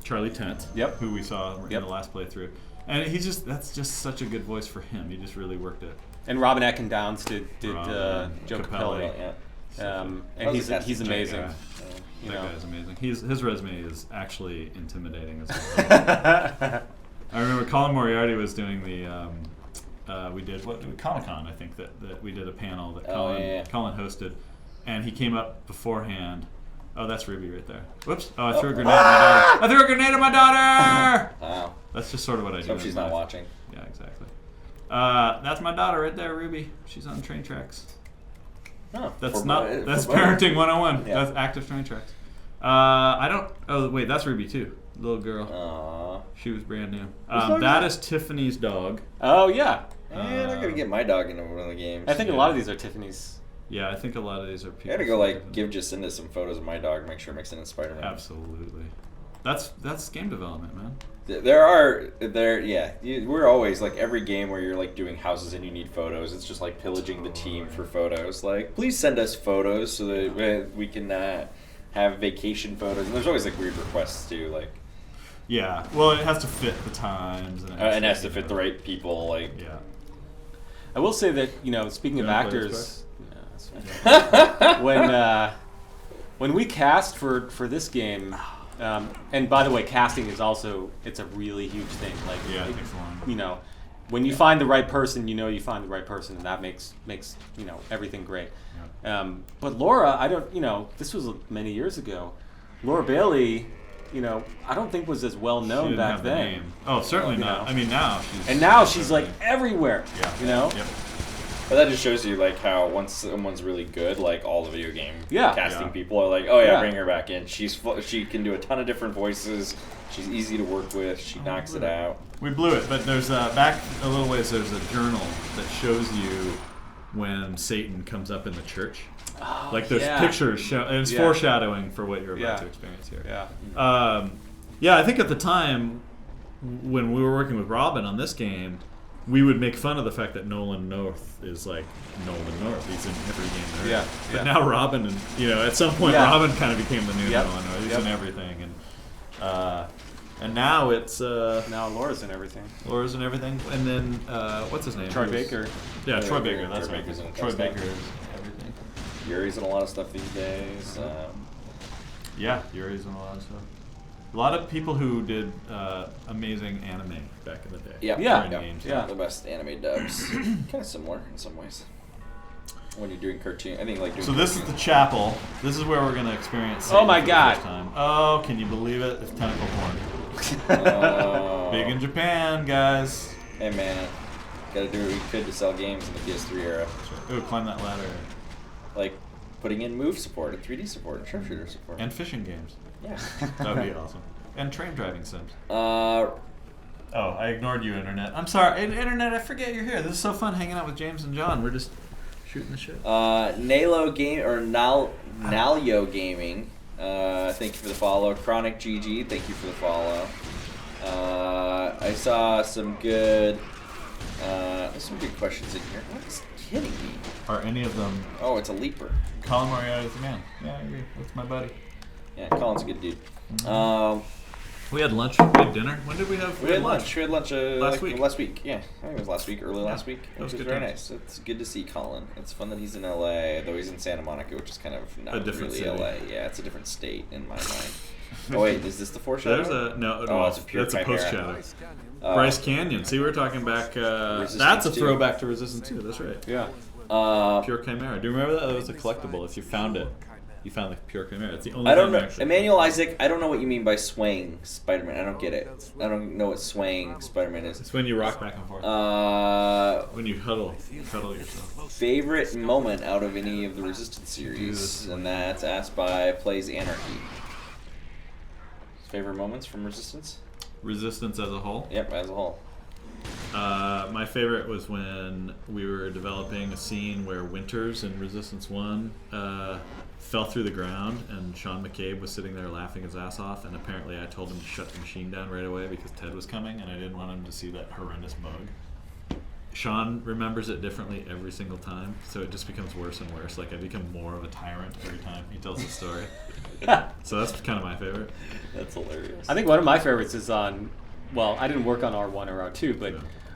Charlie Tent, who we saw in the last playthrough, and that's just such a good voice for him. He just really worked it. And Robin Atkin Downs did Joe Capelli. And he's amazing. That guy is amazing. His resume is actually intimidating as well. I remember Colin Moriarty was doing the. We did Comic-Con, I think that we did a panel that Colin hosted, and he came up beforehand. Oh, that's Ruby right there. Whoops! Oh, I threw a grenade at my daughter. I threw a grenade at my daughter. Wow. That's just sort of what I do. Hope she's not watching. Yeah, exactly. That's my daughter right there, Ruby. She's on train tracks. Oh, that's parenting 101. Yeah. That's active train tracks. Oh wait, that's Ruby too. Little girl. Aww. She was brand new. That is Tiffany's dog. Oh yeah. I'm not gonna get my dog into one of the games. I think a lot of these are Tiffany's. Yeah, I think a lot of these are people. I gotta go give Jacinda some photos of my dog. Make sure I'm mixing in Spider-Man. Absolutely. That's game development, man. We're always like every game where you're like doing houses and you need photos. It's just like pillaging the team for photos. Like, please send us photos so that we can have vacation photos. And there's always like weird requests too, like. Yeah, well, it has to fit the times, and it has to fit the right people. Like, yeah. I will say that speaking of actors, when we cast for this game, and by the way, casting is it's a really huge thing. Like, it takes long. When you find the right person, you find the right person, and that makes everything great. Yeah. But Laura, this was many years ago. Laura Bailey. I don't think was as well known back then. Name. Oh, certainly not. I mean, now she's. And now she's like everywhere. Yeah. Yep. But that just shows you like how once someone's really good, like all the video game casting people are like, bring her back in. She can do a ton of different voices. She's easy to work with. She knocks it out. We blew it, but there's back a little ways. There's a journal that shows you when Satan comes up in the church. Oh, like there's pictures and it's foreshadowing for what you're about to experience here. Yeah. I think at the time when we were working with Robin on this game, we would make fun of the fact that Nolan North is like Nolan North. He's in every game there. Yeah. But now Robin and at some point Robin kind of became the new Nolan North. He's in everything and now it's now Laura's in everything. And then what's his name? Troy Baker. Yeah, Troy Baker. That's right. Troy Baker is everything. Yuri's in a lot of stuff these days. Yuri's in a lot of stuff. A lot of people who did amazing anime back in the day. Yeah. The best anime dubs. Kind of similar in some ways. When you're doing cartoon, I think like. So this is the chapel. This is where we're gonna experience. Satan oh my God! Time. Oh, can you believe it? It's tentacle porn. Big in Japan, guys. Hey man, gotta do what we could to sell games in the PS3 era. Ooh, climb that ladder. Like putting in move support, and 3D support, and sharpshooter support. And fishing games. Yeah. That would be awesome. And train driving sims. Oh, I ignored you, Internet. I'm sorry. Internet, I forget you're here. This is so fun hanging out with James and John. We're just shooting the shit. Nalo Nalyo Gaming. Thank you for the follow. Chronic GG, thank you for the follow. I saw some good questions in here. What's kidding me? Are any of them? Oh, it's a leaper. Colin Moriarty is the man. Yeah, I agree. That's my buddy. Yeah, Colin's a good dude. We had lunch. We had dinner. When did we have? We had lunch. We had lunch last week. Last week, yeah. I think it was last week, last week. It was very nice. It's good to see Colin. It's fun that he's in LA, though he's in Santa Monica, which is kind of not a different really city. LA. Yeah, it's a different state in my mind. Oh wait, is this the foreshadow? It's a pure Chimera. post-shadow. Bryce Canyon. See, we were talking back. That's a throwback to Resistance 2. That's right. Yeah. Pure Chimera. Do you remember that? That was a collectible. If you found it, you found the Pure Chimera. It's the only. I don't know, Emmanuel Isaac. I don't know what you mean by swaying Spider-Man. I don't get it. I don't know what swaying Spider-Man is. It's when you rock back and forth. When you cuddle yourself. Favorite moment out of any of the Resistance series, and that's asked by Plays Anarchy. Favorite moments from Resistance? Resistance as a whole? Yep, as a whole. My favorite was when we were developing a scene where Winters in Resistance 1 fell through the ground, and Jon Paquette was sitting there laughing his ass off, and apparently I told him to shut the machine down right away because Ted was coming, and I didn't want him to see that horrendous bug. Sean remembers it differently every single time, so it just becomes worse and worse. Like, I become more of a tyrant every time he tells the story. So that's kind of my favorite. That's hilarious. I think one of my favorites is on, well, I didn't work on R1 or R2, but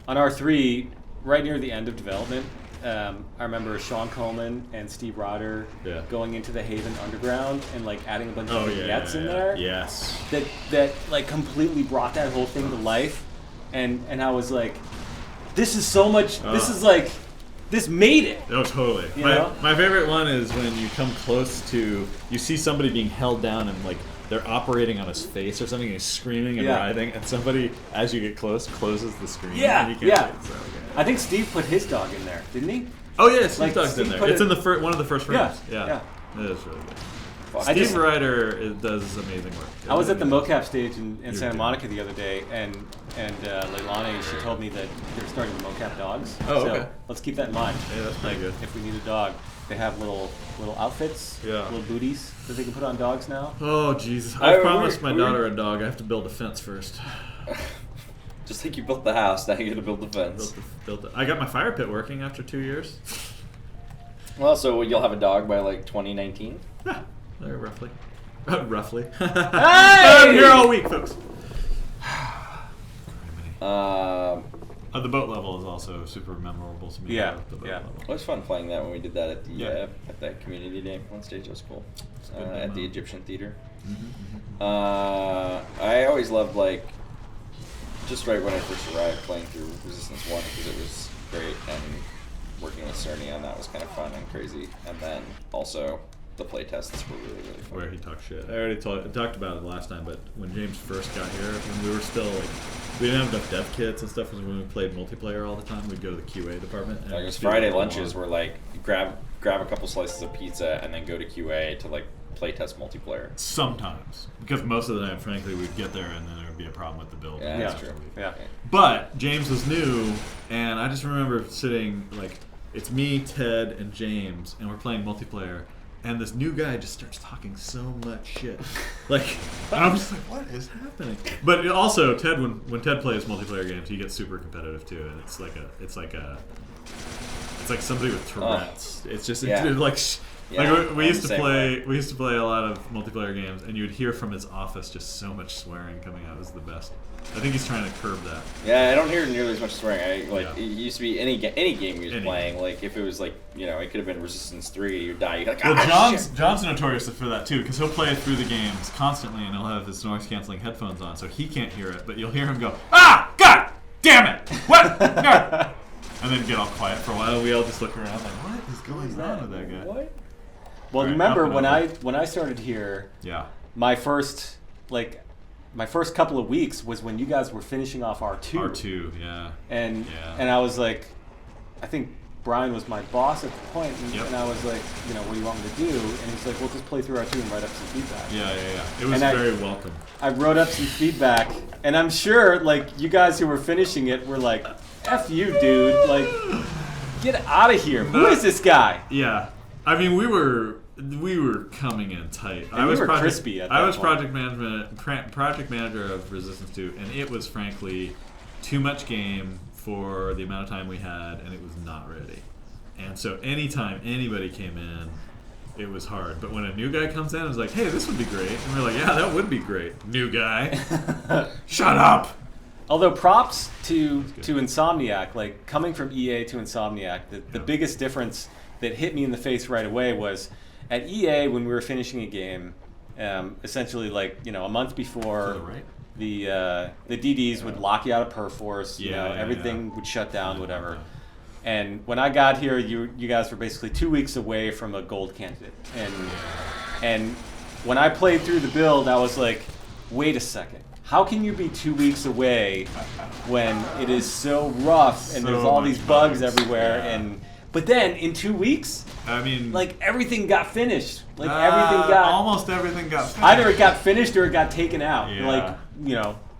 on R3, right near the end of development, I remember Sean Coleman and Steve Roder going into the Haven Underground and like adding a bunch of vignettes in there. Yes. That like completely brought that whole thing to life, and I was like, this is so much. This is like, this made it. Oh, totally. My favorite one is when you come close to, you see somebody being held down and like they're operating on his face or something, and he's screaming and writhing, and somebody, as you get close, closes the screen. And you can't see it. So, I think Steve put his dog in there, didn't he? Oh yeah, Steve's dog's in there. It's in the one of the first frames. Yeah. It is really good. Steve Ryder does amazing work. I was at the mocap stage in Santa Monica the other day, and Leilani, she told me that they're starting to mocap dogs. So let's keep that in mind. Yeah, that's pretty good. If we need a dog, they have little outfits, little booties that they can put on dogs now. Oh Jesus! I promised my daughter a dog. I have to build a fence first. Just like you built the house, now you got to build the fence. I got my fire pit working after 2 years. Well, so you'll have a dog by like 2019? Yeah, roughly. Roughly. Hey! I'm here all week, folks. The boat level is also super memorable to me. Yeah, the boat yeah. level. It was fun playing that when we did that at the at that community day on stage. That was cool. At the Egyptian Theater. I always loved, like, just right when I first arrived, playing through Resistance 1 because it was great, and working with Cerny on that was kind of fun and crazy. And then also the play tests were really, really fun. Where he talked shit. I already talked about it last time, but when James first got here, when we were still like, we didn't have enough dev kits and stuff, was when we played multiplayer all the time. We'd go to the QA department. I guess Friday lunches were like, grab a couple slices of pizza and then go to QA to like play test multiplayer. Sometimes, because most of the time, frankly, we'd get there and then there would be a problem with the build. Yeah, that's true. Yeah. But James was new, and I just remember sitting like, it's me, Ted, and James, and we're playing multiplayer. And this new guy just starts talking so much shit, like, and I'm just like, what is happening? But also, Ted, when Ted plays multiplayer games, he gets super competitive too, and it's like somebody with Tourette's. It's just we used to play a lot of multiplayer games, and you would hear from his office just so much swearing coming out. It was the best. I think he's trying to curb that. Yeah, I don't hear nearly as much swearing. It used to be any game he was playing. Like if it was like, it could have been Resistance 3, you'd die. You're like, John's notorious for that too, because he'll play through the games constantly, and he'll have his noise canceling headphones on, so he can't hear it, but you'll hear him go, "Ah, God, damn it, what?" No. And then get all quiet for a while. And we all just look around like, what is going on with that guy? What? Well, remember when I started here? Yeah. My first couple of weeks was when you guys were finishing off R2. R2, yeah. And I was like, I think Brian was my boss at the point, and I was like, what do you want me to do? And he's like, well, just play through R2 and write up some feedback. Yeah. It was very welcome. I wrote up some feedback, and I'm sure, like, you guys who were finishing it were like, F you, dude. Like, get out of here. Who is this guy? Yeah. I mean, we were coming in tight. And I was crispy at that I was point. project manager of Resistance 2, and it was frankly too much game for the amount of time we had, and it was not ready. And so anytime anybody came in, it was hard. But when a new guy comes in and is like, hey, this would be great, and we're like, yeah, that would be great. New guy. Shut up. Although props to Insomniac, like coming from EA to Insomniac, the biggest difference that hit me in the face right away was at EA when we were finishing a game essentially like a month before. To the right. The DDs would lock you out of Perforce. Everything would shut down, whatever. Yeah. And when I got here, you guys were basically 2 weeks away from a gold candidate. And when I played through the build, I was like, wait a second. How can you be 2 weeks away when it is so rough and there's all these bugs everywhere? Yeah. But then in 2 weeks, I mean, like everything got finished. Like almost everything got finished. Either it got finished or it got taken out. Yeah. Like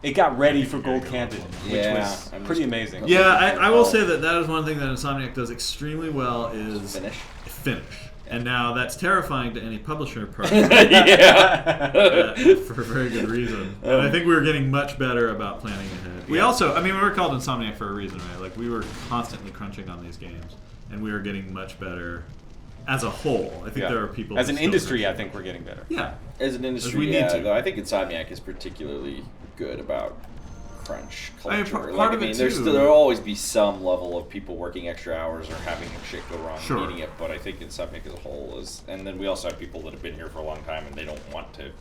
it got ready for gold candidate, which was pretty amazing. Yeah, I will say that is one thing that Insomniac does extremely well is finish. And now that's terrifying to any publisher partner. For a very good reason. And I think we were getting much better about planning ahead. We also, we were called Insomniac for a reason, right? Like we were constantly crunching on these games, and we were getting much better as a whole. I think there are people as an industry. I think we're getting better. Yeah, as an industry, we need to. Though I think Insomniac is particularly good about crunch culture. Part of it too. There'll always be some level of people working extra hours or having shit go wrong and needing it, but I think Insomniac as a whole is. And then we also have people that have been here for a long time and they don't want to.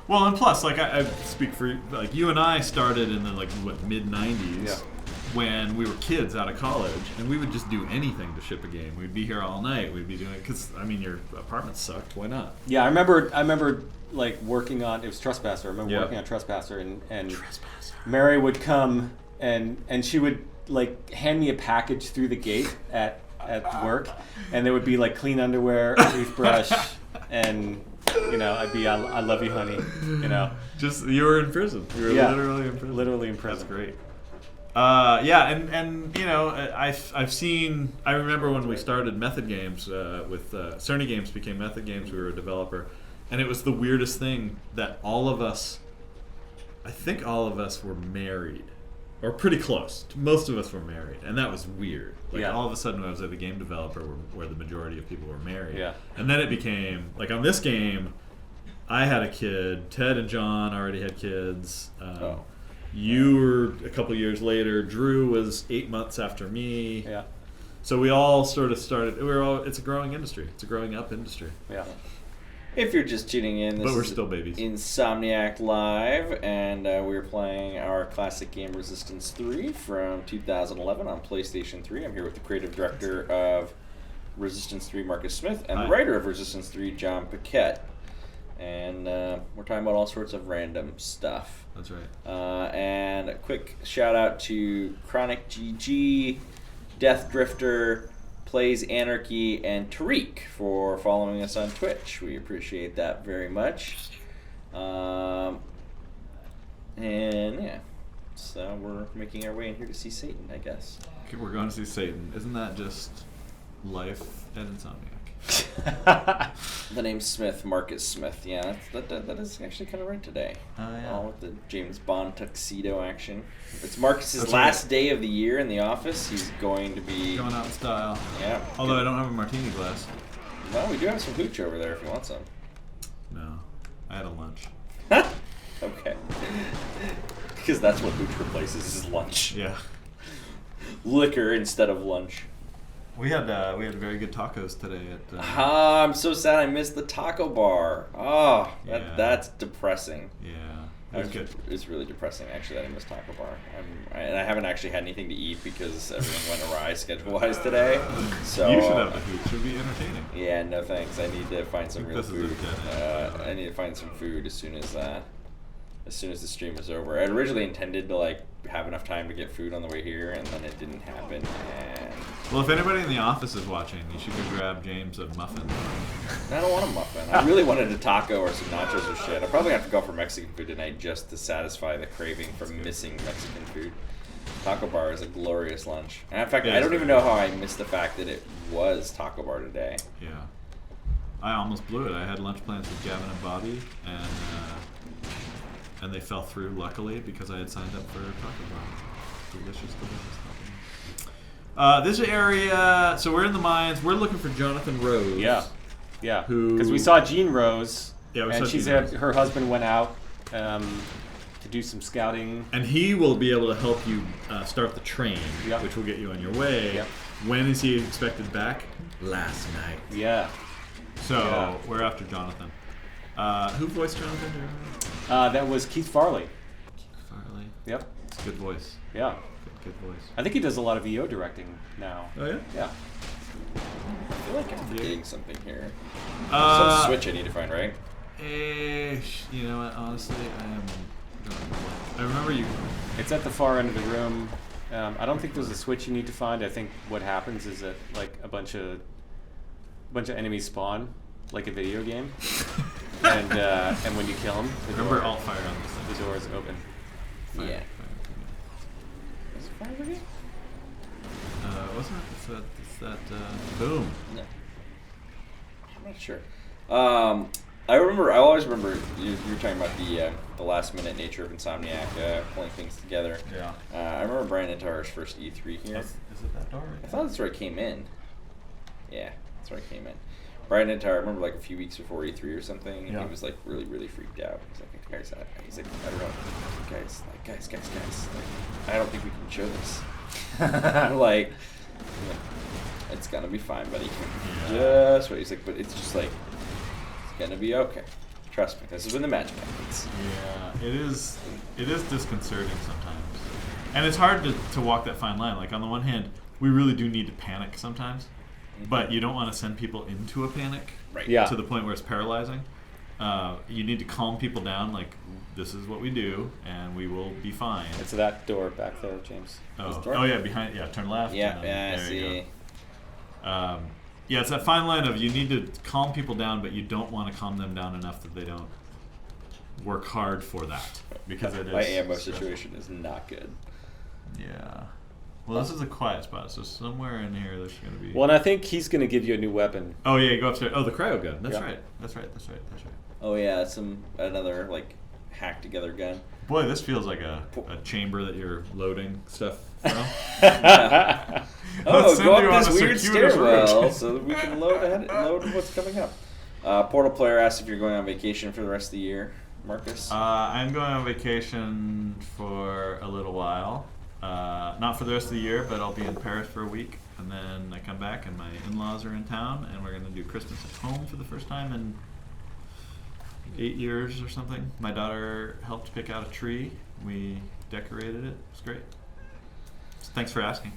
Well, and plus, like I speak for like you and I started in the mid '90s. When we were kids out of college, and we would just do anything to ship a game. We'd be here all night. We'd be doing it because your apartment sucked. Why not? Yeah, I remember like working on it was Trespasser. I remember working on Trespasser, and Mary would come and she would like hand me a package through the gate at work, and there would be like clean underwear, a toothbrush, and I'd be I love you, honey. Just you were in prison. You were literally in prison. Literally in prison. That's great. I've seen. I remember when we started Method Games with Cerny Games became Method Games. We were a developer, and it was the weirdest thing that I think all of us were married, or pretty close. Most of us were married, and that was weird. All of a sudden, I was like the game developer where the majority of people were married. Yeah. And then it became like on this game, I had a kid. Ted and John already had kids. You were a couple years later. Drew was 8 months after me. Yeah. So we all sort of started. It's a growing industry. It's a growing up industry. Yeah. If you're just tuning in, but we're still babies. Insomniac Live, and we're playing our classic game Resistance 3 from 2011 on PlayStation 3. I'm here with the creative director of Resistance 3, Marcus Smith, and the writer of Resistance 3, Jon Paquette. And we're talking about all sorts of random stuff. That's right. And a quick shout out to Chronic GG, Death Drifter, Plays Anarchy, and Tariq for following us on Twitch. We appreciate that very much. So we're making our way in here to see Satan, I guess. Okay, we're going to see Satan. Isn't that just life at Insomniac? The name's Smith, Marcus Smith. Yeah, that is actually kind of right today. Oh, yeah. All with the James Bond tuxedo action. It's Marcus's last day of the year in the office. He's going to be going out in style. Yeah. Although I don't have a martini glass. Well, we do have some hooch over there if you want some. No, I had a lunch. Okay. Because that's what hooch replaces is lunch. Yeah. Liquor instead of lunch. We had very good tacos today at. I'm so sad I missed the taco bar. Oh, that's depressing. Yeah, it was good. It's really depressing actually that I missed taco bar. And I haven't actually had anything to eat because everything went awry schedule-wise today. So you should have the food. It should be entertaining. Yeah, no thanks. I need to find some real food. Okay. I need to find some food as soon as the stream is over. I originally intended to have enough time to get food on the way here, and then it didn't happen. And well, if anybody in the office is watching, you should go grab James a muffin. I don't want a muffin. I really wanted a taco or some nachos or shit. I probably have to go for Mexican food tonight just to satisfy the craving for missing Mexican food. Taco bar is a glorious lunch. And in fact, I don't even know how I missed the fact that it was taco bar today. Yeah. I almost blew it. I had lunch plans with Gavin and Bobby, and they fell through, luckily, because I had signed up for taco bar. Delicious taco. This area, so we're in the mines. We're looking for Jonathan Rose. Yeah. Because we saw Jean Rose, and she said her husband went out to do some scouting. And he will be able to help you start the train, which will get you on your way. Yep. When is he expected back? Last night. Yeah. So we're after Jonathan. Who voiced Jonathan? That was Keith Farley. Keith Farley. Yep. It's a good voice. Yeah. Good voice. I think he does a lot of VO directing now. Oh yeah. Yeah. I feel like I'm forgetting something here. Some switch I need to find, right? You know what? Honestly, I am. I remember you. It's at the far end of the room. I don't think there's a switch you need to find. I think what happens is that like a bunch of enemies spawn, like a video game, and when you kill them, Remember alt fire on this thing. the door is open. Yeah. Fire. Is it fire again? Wasn't it? It's that boom. No. I'm not sure. I always remember you were talking about the last minute nature of Insomniac pulling things together. Yeah. I remember Brian Intar's first E3 here. Is it that door? I thought that's where I came in. Yeah, that's where I came in. Brian Intar, I remember like a few weeks before E3 or something, and he was like really, really freaked out. He's like, guys, I don't know. Guys, like, I don't think we can show this. like, it's gonna be fine, buddy. Just wait. He's like, but it's just like, it's gonna be okay. Trust me, this is when the magic happens. Yeah, it is disconcerting sometimes. And it's hard to walk that fine line. Like, on the one hand, we really do need to panic sometimes, but you don't want to send people into a panic to the point where it's paralyzing. You need to calm people down, like, this is what we do, and we will be fine. It's that door back there, James. Oh yeah, behind. Yeah, turn left. Yeah, I see. Yeah, it's that fine line of you need to calm people down, but you don't want to calm them down enough that they don't work hard for that, because it is. My ammo situation is not good. Yeah. Well, this is a quiet spot, so somewhere in here there's going to be. Well, and I think he's going to give you a new weapon. Oh yeah, you go upstairs. Oh, the cryo gun. That's Yeah. right. That's right. Oh yeah, another like hacked together gun. Boy, this feels like a chamber that you're loading stuff from. Oh, go you up on this a weird circuitous stairwell route. so that we can load what's coming up. Portal Player asks if you're going on vacation for the rest of the year, Marcus. I'm going on vacation for a little while. Not for the rest of the year, but I'll be in Paris for a week, and then I come back and my in-laws are in town, and we're going to do Christmas at home for the first time in 8 years or something. My daughter helped pick out a tree. We decorated it. It was great. So thanks for asking.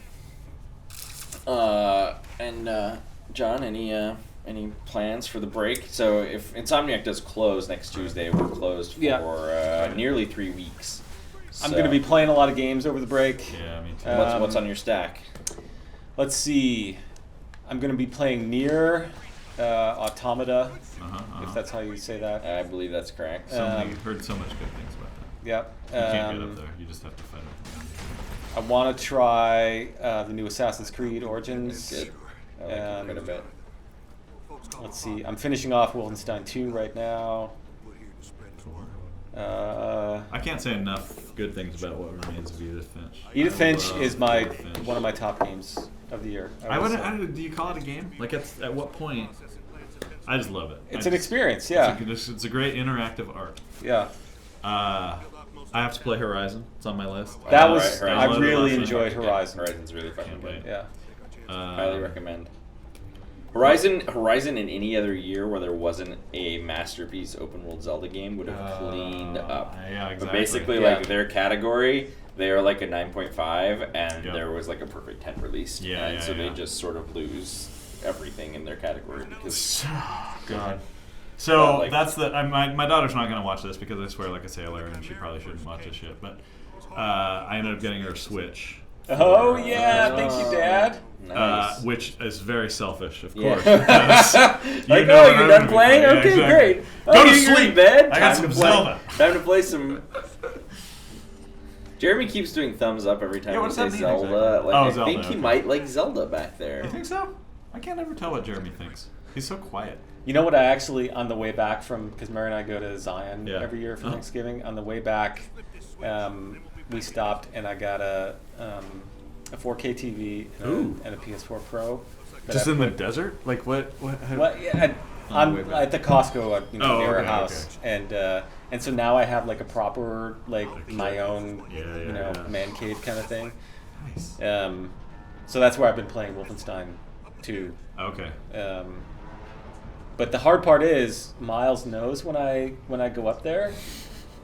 John, any plans for the break? So if Insomniac does close next Tuesday, we're closed for nearly 3 weeks. I'm going to be playing a lot of games over the break. Yeah, me too. What's on your stack? Let's see. I'm going to be playing Nier Automata, if that's how you say that. I believe that's correct. Heard so much good things about that. Yep. You can't get up there. You just have to fight it. I want to try the new Assassin's Creed Origins. Good. I like it quite a bit. Let's see. I'm finishing off Wolfenstein 2 right now. I can't say enough good things about what remains of Edith Finch. Edith Finch is one of my top games of the year. Do you call it a game? Like at what point? I just love it. It's an experience, yeah. It's a great interactive art. Yeah. I have to play Horizon. It's on my list. I really enjoyed Horizon. Horizon's really fucking good. Yeah. Highly recommend. Horizon in any other year where there wasn't a masterpiece open world Zelda game would have cleaned up. Yeah, exactly. But basically, like their category, they are like a 9.5, and there was like a perfect 10 released. So they just sort of lose everything in their category because. God. So that's my daughter's not going to watch this because I swear like a sailor and she probably shouldn't watch this shit. But I ended up getting her a Switch. Oh yeah, thank you, Dad. Nice. Which is very selfish, of Yeah. course. Because Like, you're done playing? Okay, great. Go to sleep, bed. I got some Zelda. Time to play some. Jeremy keeps doing thumbs up every time we say Zelda. Exactly? Like, I think he might like Zelda back there. You think so? I can't ever tell what Jeremy thinks. He's so quiet. You know what? I actually, on the way back from, because Mary and I go to Zion every year for Thanksgiving. On the way back, we stopped and I got a 4K TV and a PS4 Pro. Just in the desert? Like what? Well, yeah, I'm at the Costco, near our house, and so now I have like a proper my own man cave kind of thing. Nice. So that's where I've been playing Wolfenstein 2. Okay. But the hard part is Miles knows when I go up there,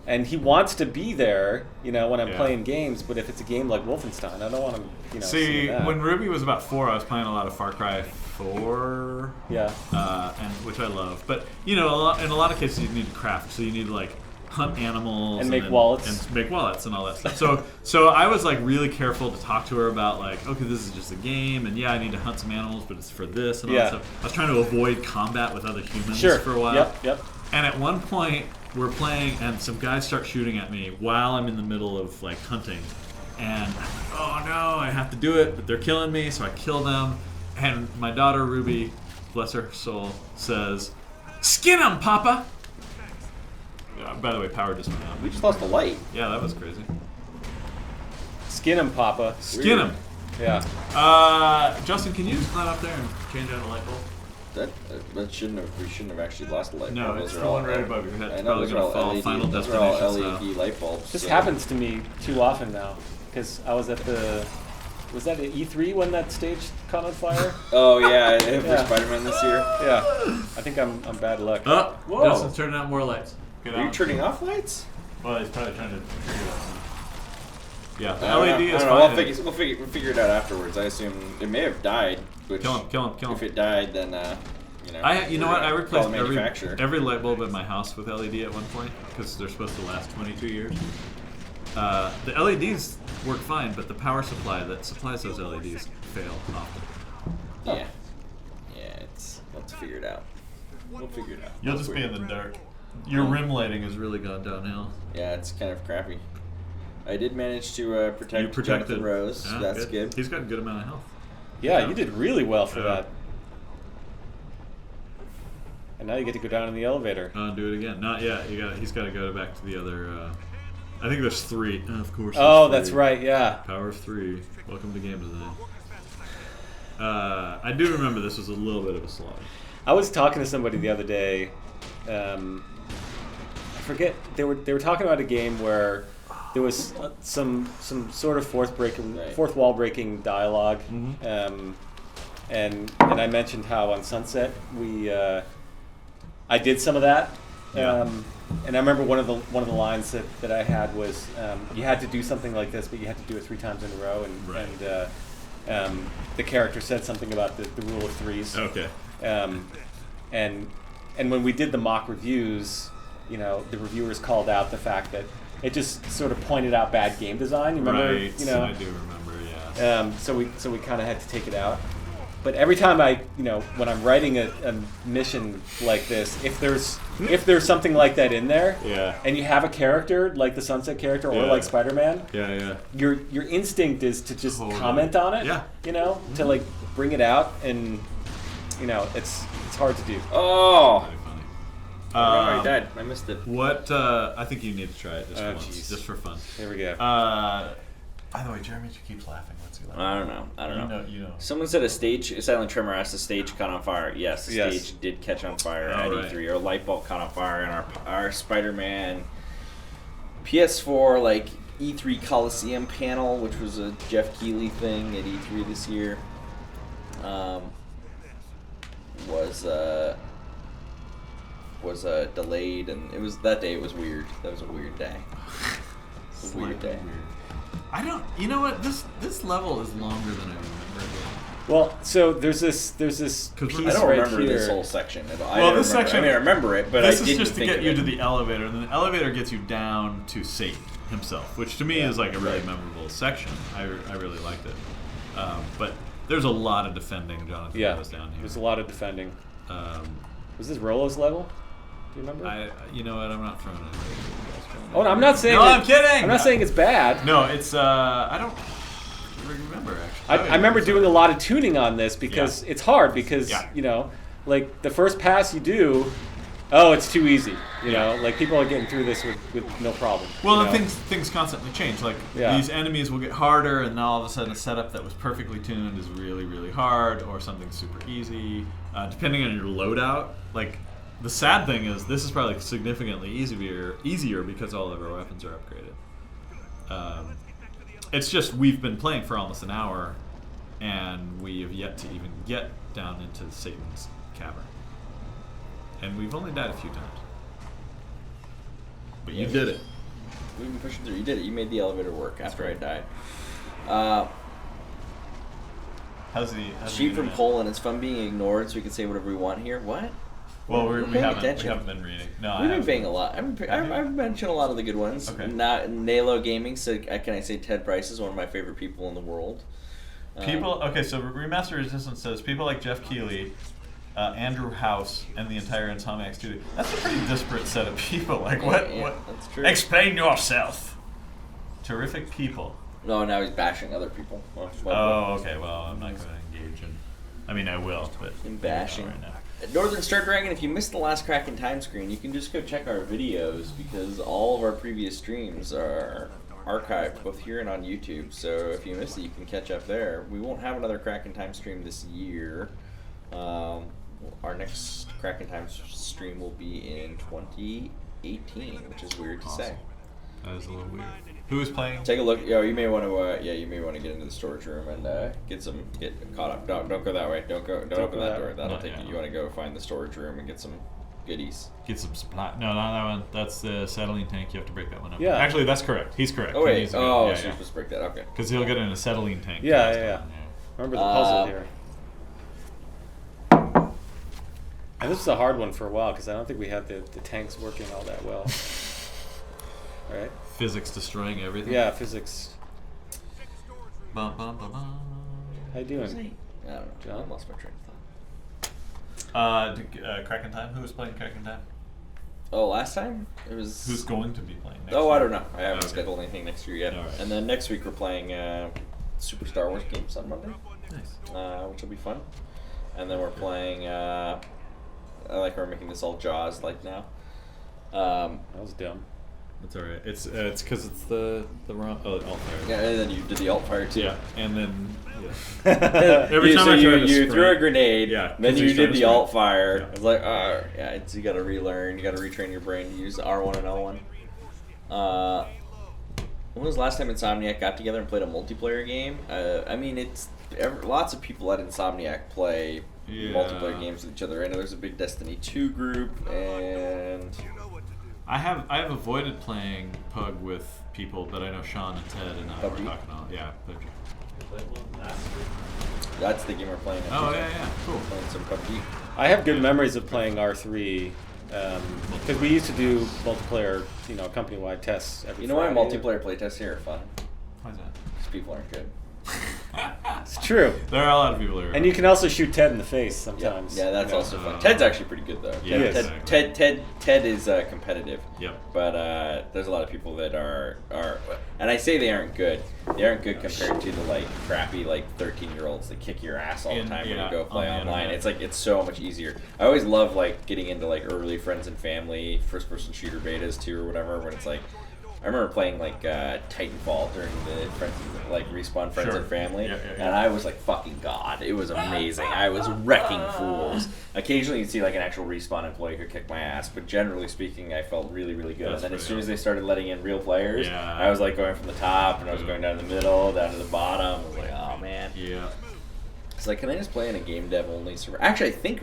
and he wants to be there, when I'm playing games. But if it's a game like Wolfenstein, I don't want him, See, that. when Ruby was about 4, I was playing a lot of Far Cry 4. Yeah. And which I love. But in a lot of cases, you need to craft. So you need to hunt animals and make wallets and all that stuff. So I was really careful to talk to her about okay, this is just a game, and I need to hunt some animals, but it's for this and all that stuff. I was trying to avoid combat with other humans for a while. Yep. And at one point, we're playing, and some guys start shooting at me while I'm in the middle of hunting, and I'm like, oh no, I have to do it, but they're killing me, so I kill them, and my daughter Ruby, bless her soul, says, "Skin 'em, Papa." By the way, power just went out. We just lost a light. Yeah, that was crazy. Skin him, Papa. Skin him. Yeah. Justin, can you just climb up there and change out a light bulb? We shouldn't have actually lost the light bulb. No, it's the one right above your head. I know, those are all LED. Final Those are all Destination LED light bulbs. This happens to me too often now, because I was at was that at E3 when that stage caught on fire? Oh yeah, for Spider-Man this year. Yeah, I think I'm bad luck. Oh, whoa! Justin's turning out more lights. Are you turning off lights? Well, he's probably trying to trigger that. Yeah, the LED LED is fine. fine. We'll figure it out afterwards. I assume it may have died. Which, kill him. If it died, then you know what? I replaced manufacturer. every light bulb in my house with LED at one point because they're supposed to last 22 years. The LEDs work fine, but the power supply that supplies those LEDs fail often. Yeah, we'll figure it out. We'll figure it out. You'll just be in the dark. Your rim lighting has really gone downhill. Yeah, it's kind of crappy. I did manage to protect Jonathan Rose. Yeah, that's good. He's got a good amount of health. Yeah, you did really well for that. And now you get to go down in the elevator. Do it again. Not yet. He's got to go back to the other. I think there's 3. Of course. Oh, 3. that's right. Yeah. Power of 3. Welcome to game design. I do remember this was a little bit of a slog. I was talking to somebody the other day. I forget. They were talking about a game where there was some sort of fourth wall breaking dialogue, and I mentioned how on Sunset I did some of that, and I remember one of the lines that I had was you had to do something like this, but you had to do it 3 times in a row, and the character said something about the rule of 3s. Okay. And when we did the mock reviews, the reviewers called out the fact that it just sort of pointed out bad game design. You remember? Right. I do remember. Yeah. So we kind of had to take it out. But every time when I'm writing a mission like this, if there's something like that in there, and you have a character like the Sunset character or like Spider-Man, your instinct is to just comment on it. To bring it out, and it's hard to do. Oh. I died. I missed it. What? I think you need to try it just once, just for fun. Here we go. By the way, Jeremy keeps laughing. What's he laughing? I don't know. You know. Someone said a Silent Tremor asked the stage caught on fire. Yes, the stage did catch on fire at E3. Or a light bulb caught on fire in our Spider-Man PS4 E3 Coliseum panel, which was a Jeff Keighley thing at E3 this year. Was delayed, and it was that day. It was weird. That was a weird day. It was a weird day. I don't. You know what? This level is longer than I remember. Well, so there's this piece I don't right remember here. this whole section at all. Well, this section. I remember it, but this I is didn't just to think get of you it. to the elevator, and the elevator gets you down to Satan himself, which to me is a really memorable section. I really liked it, but there's a lot of defending. Jonathan was down here. There's a lot of defending. Was this Rolo's level? Do you remember? You know what? I'm not throwing it. Oh, no, I'm not saying. No, I'm kidding. I'm not saying it's bad. No, it's. I don't remember actually. I remember doing a lot of tuning on this because it's hard because the first pass you do, it's too easy. You know, people are getting through this with no problem. Well, and things constantly change. These enemies will get harder, and now all of a sudden a setup that was perfectly tuned is really, really hard, or something super easy, depending on your loadout. The sad thing is, this is probably significantly easier because all of our weapons are upgraded. It's just we've been playing for almost an hour, and we have yet to even get down into Satan's cavern. And we've only died a few times. But you did it. We've been pushing through. You did it. You made the elevator work after I died. How's the Sheep from internet? Poland. It's fun being ignored, so we can say whatever we want here. What? Well, we paying haven't attention. been reading. No, We've been paying a lot. I've mentioned a lot of the good ones. Okay. Not Nalo Gaming. So can I say Ted Price is one of my favorite people in the world. Okay, so Remaster Resistance says people like Jeff Keighley, Andrew House, and the entire Insomniac studio. That's a pretty disparate set of people. Like what? Yeah, what? that's true. Explain yourself. Terrific people. No, now he's bashing other people. Oh, okay. Well, I'm not going to engage in. I mean, I will, but in bashing. right now. Northern Star Dragon, if you missed the last Crack in Time screen, you can just go check our videos because all of our previous streams are archived both here and on YouTube. So if you missed it, you can catch up there. We won't have another Crack in Time stream this year. Our next Crack in Time stream will be in 2018, which is weird to say. That is a little weird. Who is playing? Take a look. You may want to. You may want to get into the storage room and get caught up. Don't go that way. Don't open that door. That'll take you. You want to go find the storage room and get some goodies. Get some supply. No, not that one. That's the acetylene tank. You have to break that one up. Yeah. Actually, that's correct. He's correct. Oh wait. So you're supposed to break that. Okay. Because he'll get an acetylene tank. Yeah. Remember the puzzle here. And this is a hard one for a while because I don't think we had the tanks working all that well. Right? Physics destroying everything. Yeah, physics. Bum, bum, bum, bum. How you doing? I don't know. John? I lost my train of thought. Crack in Time? Who was playing Crack in Time? Oh, last time it was. Who's going to be playing next I year? don't know. I haven't Okay. scheduled anything next year yet. All right. And then next week we're playing Super Star Wars games on Monday, Nice. which will be fun. And then we're playing. I like how we're making this all Jaws like now. That was dumb. That's all right. It's because it's the wrong. Oh, alt fire. Yeah, and then you did the alt fire too. Yeah, and then every time I try to you sprint, threw a grenade, Yeah, then 'cause you he's trying did to the alt sprint. fire. Yeah. It's like, it's you got to relearn, you got to retrain your brain to use R1 and L1. When was the last time Insomniac got together and played a multiplayer game? I mean, lots of people at Insomniac play multiplayer games with each other. I know there's a big Destiny 2 group, and I have avoided playing Pug with people, but I know Sean and Ted and I were PUBG? talking all. Yeah, PUBG. that's the game we're playing. Oh yeah, cool. Playing some PUBG. I have good memories of playing R3 because we used to do multiplayer, company-wide tests every You know why Friday. multiplayer playtests here are fun? Why's that? Because people aren't good. It's true. There are a lot of people here. And you can also shoot Ted in the face sometimes. Yeah, that's also fun. Uh, Ted's actually pretty good though. Yeah, Yes. Ted is competitive. Yep. But there's a lot of people that are, and I say they aren't good. They aren't good compared to the crappy 13-year-olds that kick your ass all the time when you go play on the online. internet. It's so much easier. I always love getting into early friends and family first-person shooter betas too or whatever. When it's I remember playing Titanfall during the friends Respawn Friends Sure. and Family, Yeah. and I was fucking god. It was amazing. I was wrecking fools. Occasionally you'd see an actual Respawn employee who kick my ass, but generally speaking, I felt really, really good. That's and then as pretty soon as they started letting in real players, Yeah. I was going from the top, and I was going down to the middle, down to the bottom. I was like, oh man. Yeah. It's can I just play in a game dev only server? Actually, I think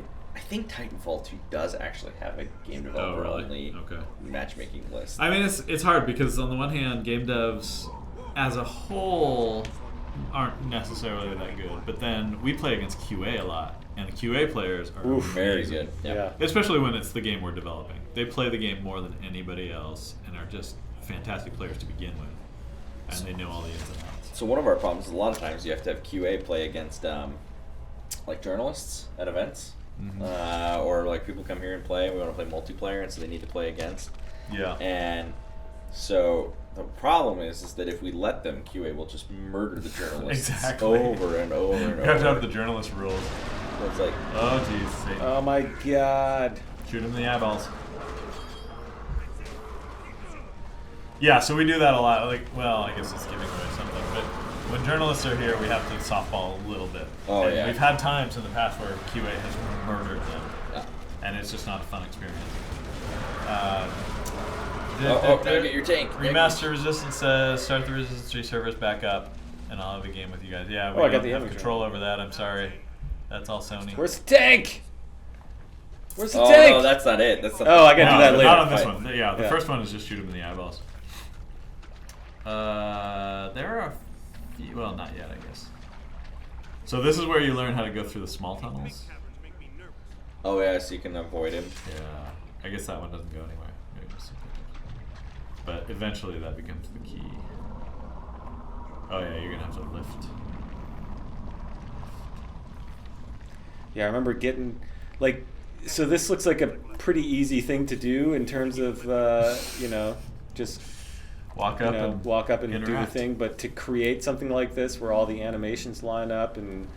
Titanfall 2 does actually have a game developer only matchmaking list. I mean, it's hard because on the one hand, game devs as a whole aren't necessarily that good, but then we play against QA a lot, and the QA players are very amazing. good. Yeah. Especially when it's the game we're developing. They play the game more than anybody else and are just fantastic players to begin with, and they know all the ins and outs. So one of our problems is a lot of times you have to have QA play against journalists at events. Mm-hmm. Or people come here and play and we want to play multiplayer, and so they need to play against. Yeah. And so the problem is that if we let them, QA will just murder the journalists Exactly. over and over and over. You have to have the journalist rules. So it's Oh, jeez. Satan. Oh my god. Shoot him in the eyeballs. Yeah, so we do that a lot. I guess it's giving away something, but when journalists are here, we have to softball a little bit. Oh, And yeah. We've had times in the past where QA has murdered them, Yeah. and it's just not a fun experience. Gotta get your tank. Remaster Resistance says, start the Resistance 3 servers back up, and I'll have a game with you guys. Yeah, we I got don't the have image control over that. I'm sorry. That's all Sony. Where's the tank? Where's the tank? Oh, no, that's not it. That's I gotta do that later. Not on this one. Yeah, the first one is just shoot him in the eyeballs. There are a few, well, not yet, I guess. So this is where you learn how to go through the small tunnels. Oh yeah, so you can avoid him. Yeah, I guess that one doesn't go anywhere. Maybe just but eventually that becomes the key. Oh yeah, you're gonna have to lift. Yeah, I remember getting, like, so this looks like a pretty easy thing to do in terms of, just walk up and do the thing. But to create something like this where all the animations line up and,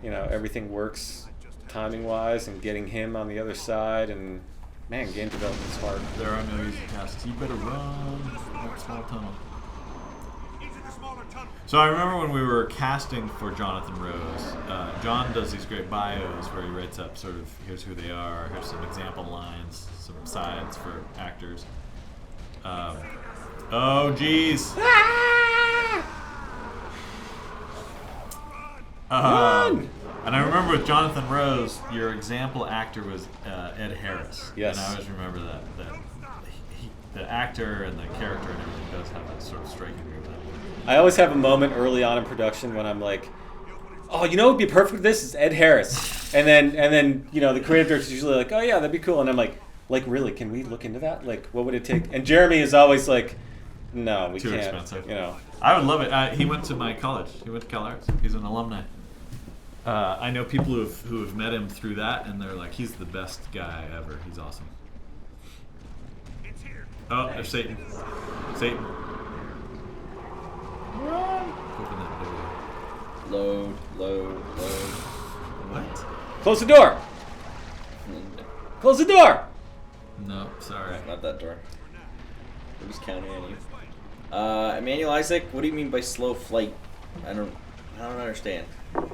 everything works timing-wise and getting him on the other side and, man, game development's hard. There are no easy tasks. You better run that small tunnel. So I remember when we were casting for Jonathan Rose, John does these great bios where he writes up sort of, here's who they are, here's some example lines, some sides for actors. Oh, geez. And I remember with Jonathan Rose, your example actor was Ed Harris. Yes. And I always remember that the actor and the character and everything does have that sort of striking resemblance. I always have a moment early on in production when I'm like, oh, what would be perfect for this is Ed Harris. And then the creative director's usually like, oh yeah, that'd be cool. And I'm like really, can we look into that? Like, what would it take? And Jeremy is always like, no, we can't. Too expensive. I would love it. He went to my college. He went to Cal Arts. He's an alumni. I know people who have met him through that, and they're like, he's the best guy ever. He's awesome. Oh, there's Satan. Satan. Run! Open that door. Load. What? Close the door! Close the door! No, sorry. Not that door. We're just counting on you. Emmanuel Isaac, what do you mean by slow flight? I don't understand. Wait,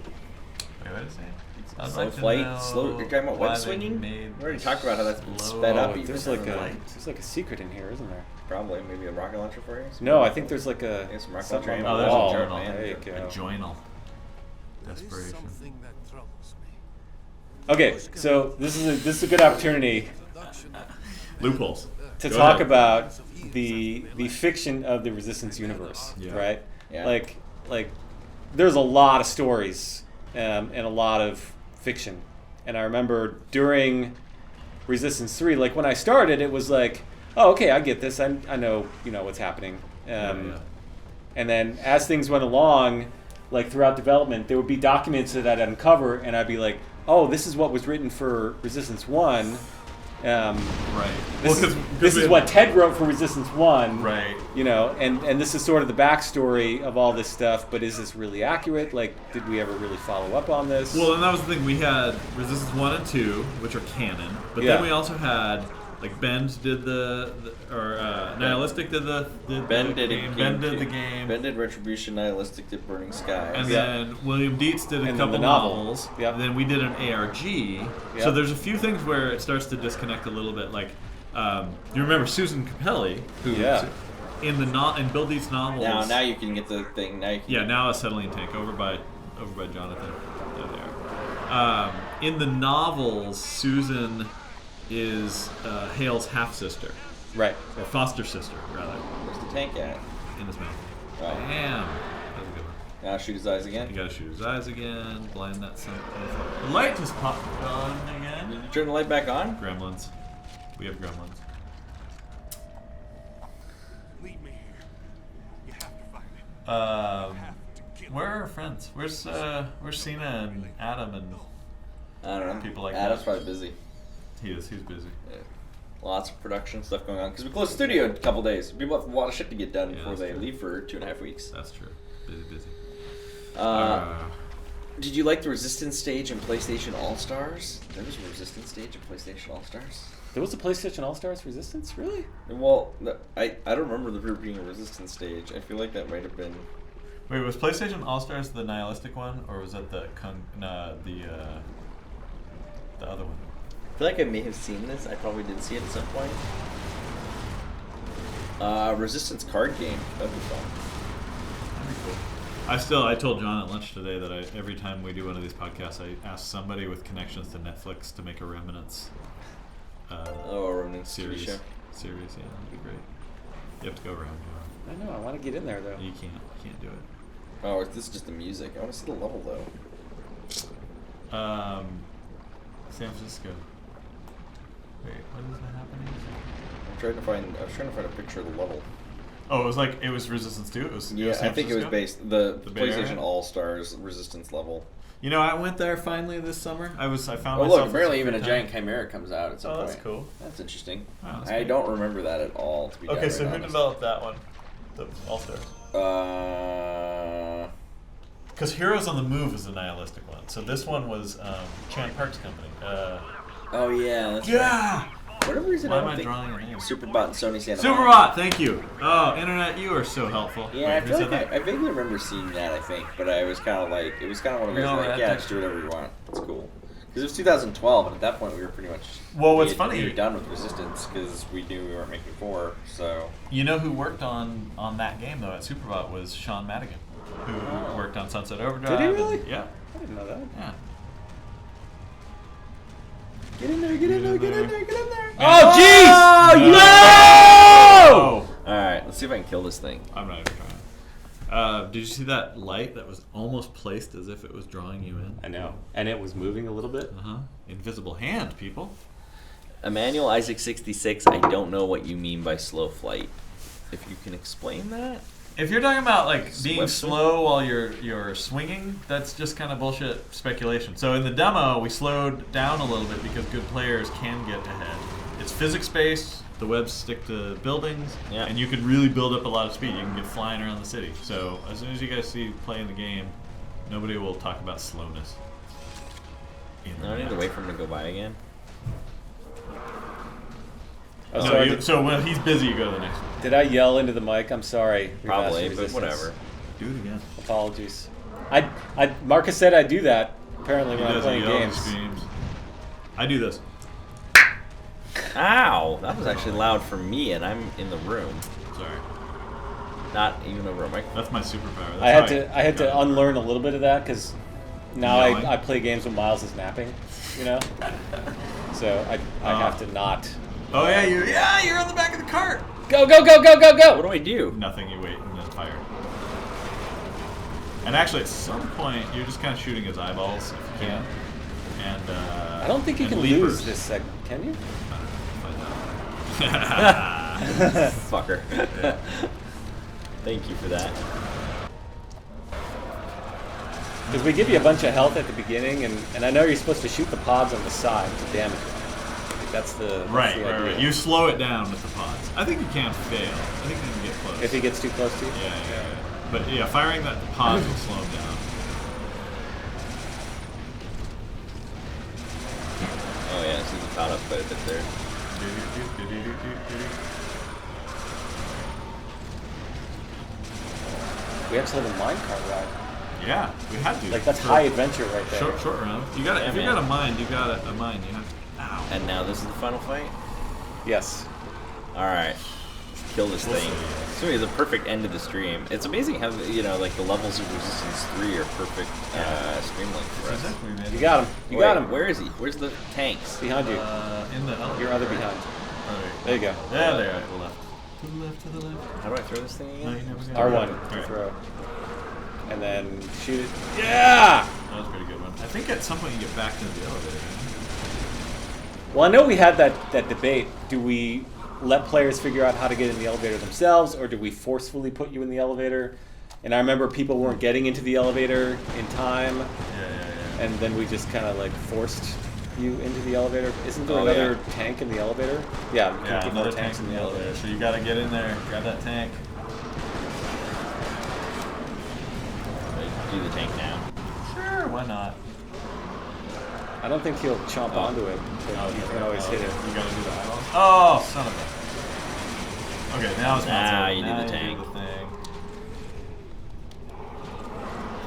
what is it? Slow flight? You're talking about web swinging? We already talked about how that's been sped up. There's like a secret in here, isn't there? Probably, maybe a rocket launcher for you? No, I think there's like a... some rocket launcher. Oh, there's a journal. There you go. A journal. Desperation. Okay, so this is a good opportunity Loopholes. to talk about the fiction of the Resistance universe, right? Yeah. Like there's a lot of stories and a lot of fiction. And I remember during Resistance 3, like when I started, it was like, oh, okay, I get this. I know, what's happening. And then as things went along, like throughout development, there would be documents that I'd uncover, and I'd be like, oh, this is what was written for Resistance 1. Right. This is what Ted wrote for Resistance 1. Right. And this is sort of the backstory of all this stuff, but is this really accurate? Like, did we ever really follow up on this? Well, and that was the thing. We had Resistance 1 and 2, which are canon, but then we also had, like, Bend did Nihilistic did the Ben did game. Ben did the game. Ben did Retribution, Nihilistic did Burning Skies. And then William Dietz did a couple novels. Yep. And then we did an ARG. Yep. So there's a few things where it starts to disconnect a little bit. Like, you remember Susan Capelli, who in Bill Dietz novels. Now you can get the thing. Now Acetylene Tank over by Jonathan. There they are. In the novels, Susan is Hale's half-sister. Right. Or foster sister, rather. Where's the tank at? In his mouth. Right. Bam! That was a good one. Now shoot his eyes again? You gotta shoot his eyes again, blind that son. The light just popped on again. Did you turn the light back on? Gremlins. We have gremlins. Leave me here. You have to find me. Where are our friends? Where's Cena and Adam and I don't know. people like Adam's that? Probably busy. He is. He's busy. Yeah. Lots of production stuff going on because we closed the studio in a couple days. People have a lot of shit to get done before they leave for 2.5 weeks. That's true. Busy. Did you like the Resistance stage in PlayStation All Stars? There was a Resistance stage in PlayStation All Stars. There was a PlayStation All Stars Resistance, really? Well, I don't remember there being a Resistance stage. I feel like that might have been. Wait, was PlayStation All Stars the nihilistic one, or was that the other one? I feel like I may have seen this. I probably did see it at some point. Resistance card game. That'd be fun. That'd be cool. I told John at lunch today that every time we do one of these podcasts, I ask somebody with connections to Netflix to make a Remnants. A Remnants series. show. Series, yeah, that'd be great. You have to go around. I know. I want to get in there though. You can't do it. Oh, this is just the music. I want to see the level though. San Francisco. Wait, what is that happening? I was trying to find a picture of the level. Oh, it was Resistance 2? It was Yeah, San I think it was Francisco? based the Bay Area? PlayStation All Stars Resistance level. You know, I went there finally this summer. I found Oh myself. look, apparently at even a some giant time. chimera comes out at some point. That's cool. That's interesting. Wow, that's I great. don't remember that at all. To be Okay, downright so who honest. developed that one? The All Stars. Because Heroes on the Move is a nihilistic one. So this one was Chan Park's company. Oh yeah. That's Yeah! Right. For whatever reason, Why I am don't I think drawing your name? Superbot and Sony Santa Monica. Superbot, thank you. Oh, Internet, you are so helpful. Yeah, Wait, I who feel said like that? I vaguely remember seeing that. I think, but I was kind of like, it was kind of one of those Real like, red yeah, text. just do whatever you want. It's cool. Because it was 2012, and at that point we were pretty much Well, what's we funny- were done with Resistance because we knew we weren't making 4. So You know who worked on that game, though, at Superbot was Sean Madigan, who worked on Sunset Overdrive. Did he really? And, yeah. I didn't know that. Yeah. get in there, get in there, get in there, get in there. Oh, jeez! No! All right, let's see if I can kill this thing. I'm not even trying. Did you see that light that was almost placed as if it was drawing you in? I know. And it was moving a little bit. Invisible hand, people. Emmanuel Isaac 66. I don't know what you mean by slow flight. If you can explain that. If you're talking about like being Swim. slow while you're swinging, that's just kind of bullshit speculation. So in the demo, we slowed down a little bit because good players can get ahead. It's physics-based. The webs stick to buildings, Yeah. and you can really build up a lot of speed. You can get flying around the city. So as soon as you guys see playing the game, nobody will talk about slowness. I need to wait for him to go by again. Oh, No, sorry. so when he's busy, you go to the next one. Did I yell into the mic? I'm sorry. Probably, Remastered but Resistance. whatever. Do it again. Apologies. Marcus said I do that apparently He when I'm doesn't playing yell and games. screams. I do this. Ow! That was actually loud for me, and I'm in the room. Sorry. Not even over a microphone. That's my superpower. That's I had how to unlearn a little bit of that because now Yelling? I play games when Miles is napping, you know. So I have to not. Oh yeah, you're on the back of the cart. Go go go go go go! What do I do? Nothing. You wait and then fire. And actually, at some point, you're just kind of shooting his eyeballs if you can. And I don't think you and can leapers. lose this segment, can you? Fucker. Thank you for that. Because we give you a bunch of health at the beginning, and I know you're supposed to shoot the pods on the side to damage them. That's the Right. idea. You slow it down with the pods. I think you can't fail. I think you can get close. If he gets too close to you. Yeah. But yeah, firing the pods will slow him down. Oh yeah, so you caught up quite a bit there. We actually have a minecart ride. Yeah, we had to. Like that's For high adventure right there. Short round. You got Yeah, if you man. got a mine, you got a mine. You have. Ow. And now this is the final fight. Yes. All right, kill this We'll thing. see. It's really the perfect end of the stream. It's amazing how like the levels of Resistance 3 are perfect stream length for us. Exactly, man. You got him. You Wait, got him. Where is he? Where's the tanks? Behind you. In the elevator. Your other behind. Alright. There you go. Yeah, there. To the left. To the left. To the left. How do I throw this thing No, again? you never got R1 it. to Alright. throw. And then shoot it. Yeah! That was a pretty good one. I think at some point you get back into the elevator. Well, I know we had that debate. Do we let players figure out how to get in the elevator themselves, or do we forcefully put you in the elevator? And I remember people weren't getting into the elevator in time, Yeah. and then we just kind of like forced you into the elevator. Isn't there Oh, another yeah. tank in the elevator? Yeah, we Yeah, can't get more another tanks tank in the elevator. So you gotta get in there, grab that tank. Do the tank now. Sure, why not? I don't think he'll chomp onto it, but you can always hit it. You gotta do the eyeballs. Oh, son of a. Okay, now it's not Now so. you do Now the tank. Do the thing.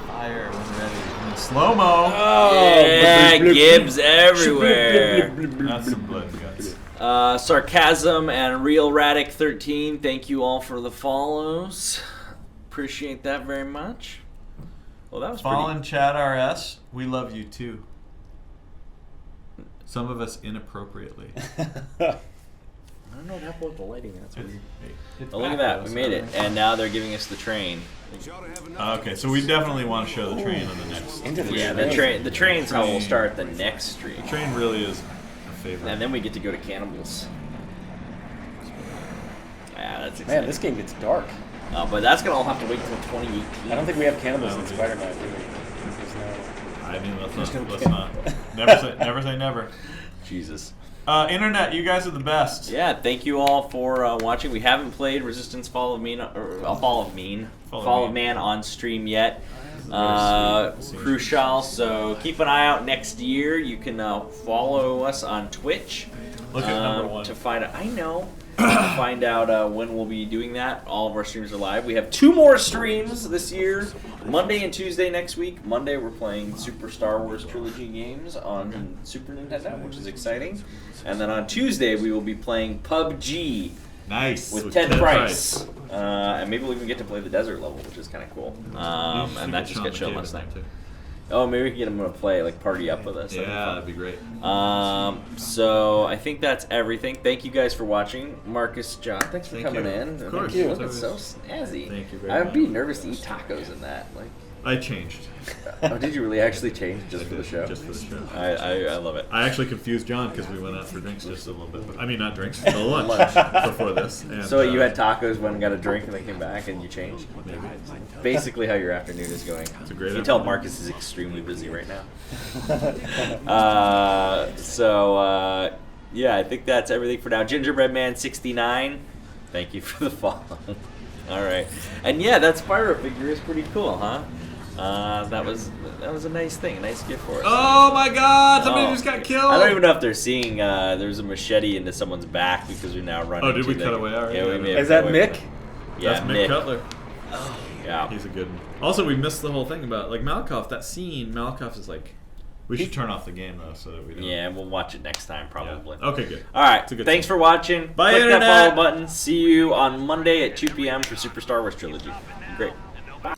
Fire when ready. And then slow mo. Yeah, Gibbs everywhere. That's some blood and guts. Sarcasm and Real Radic 13. Thank you all for the follows. Appreciate that very much. Well, that was Fallen pretty... Chad RS, we love you too. Some of us inappropriately. I don't know what happened with the lighting. That's weird. Oh, look at that. We made it. And now they're giving us the train. Okay, so we definitely want to show the train on the next. Yeah, the train's how we'll start the next stream. The train really is a favorite. And then we get to go to Cannibals. Yeah, that's exciting. Man, this game gets dark. But that's going to all have to wait until 2018. I don't think we have cannibals in Spider-Man, do we? There's no... I mean, let's not. Never say never. Jesus. Internet, you guys are the best. Yeah, thank you all for watching. We haven't played Resistance Fall of Man on stream yet. Crucial, so keep an eye out next year. You can follow us on Twitch. Look at number 1. To find out. I know. To find out when we'll be doing that. All of our streams are live. We have 2 more streams this year. Monday and Tuesday next week. Monday we're playing Super Star Wars Trilogy games on Super Nintendo, which is exciting. And then on Tuesday we will be playing PUBG. Nice. With Ted Price. And maybe we'll even get to play the desert level, which is kind of cool. And that just got shown last night. Oh, maybe we can get him to play, like, party up with us. Yeah, that'd be great. So I think that's everything. Thank you guys for watching. Marcus, John, thanks for coming in. Of course. Thank you. It's so snazzy. Thank you very much. I'd be nervous to eat tacos in that. Like, I changed. Oh, did you really actually change just for the show? Just for the show. I love it. I actually confused John because we went out for drinks just a little bit. I mean, not drinks, but lunch before this. And, so you had tacos, went and got a drink, and then came back, and you changed? Maybe. Basically how your afternoon is going. It's a great You can tell Marcus is extremely busy right now. Yeah, I think that's everything for now. Gingerbread Man 69, thank you for the follow. All right, and yeah, that Spyro figure is pretty cool, huh? That was a nice thing, a nice gift for us. Oh my God! Somebody just got killed. I don't even know if they're seeing. There's a machete into someone's back because we now run. Oh, did we cut away already? Yeah, we may have Is that cut away Mick? from it. Yeah, That's Mick Cutler. Yeah, he's a good one. Also, we missed the whole thing about like Malkoff. That scene, Malkoff is like. We should turn off the game though, so that we don't. Yeah, we'll watch it next time probably. Yeah. Okay, good. All right, good thanks for watching. Bye, Click Internet. that follow button. See you on Monday at 2 p.m. for Super Star Wars Trilogy. Great. Bye.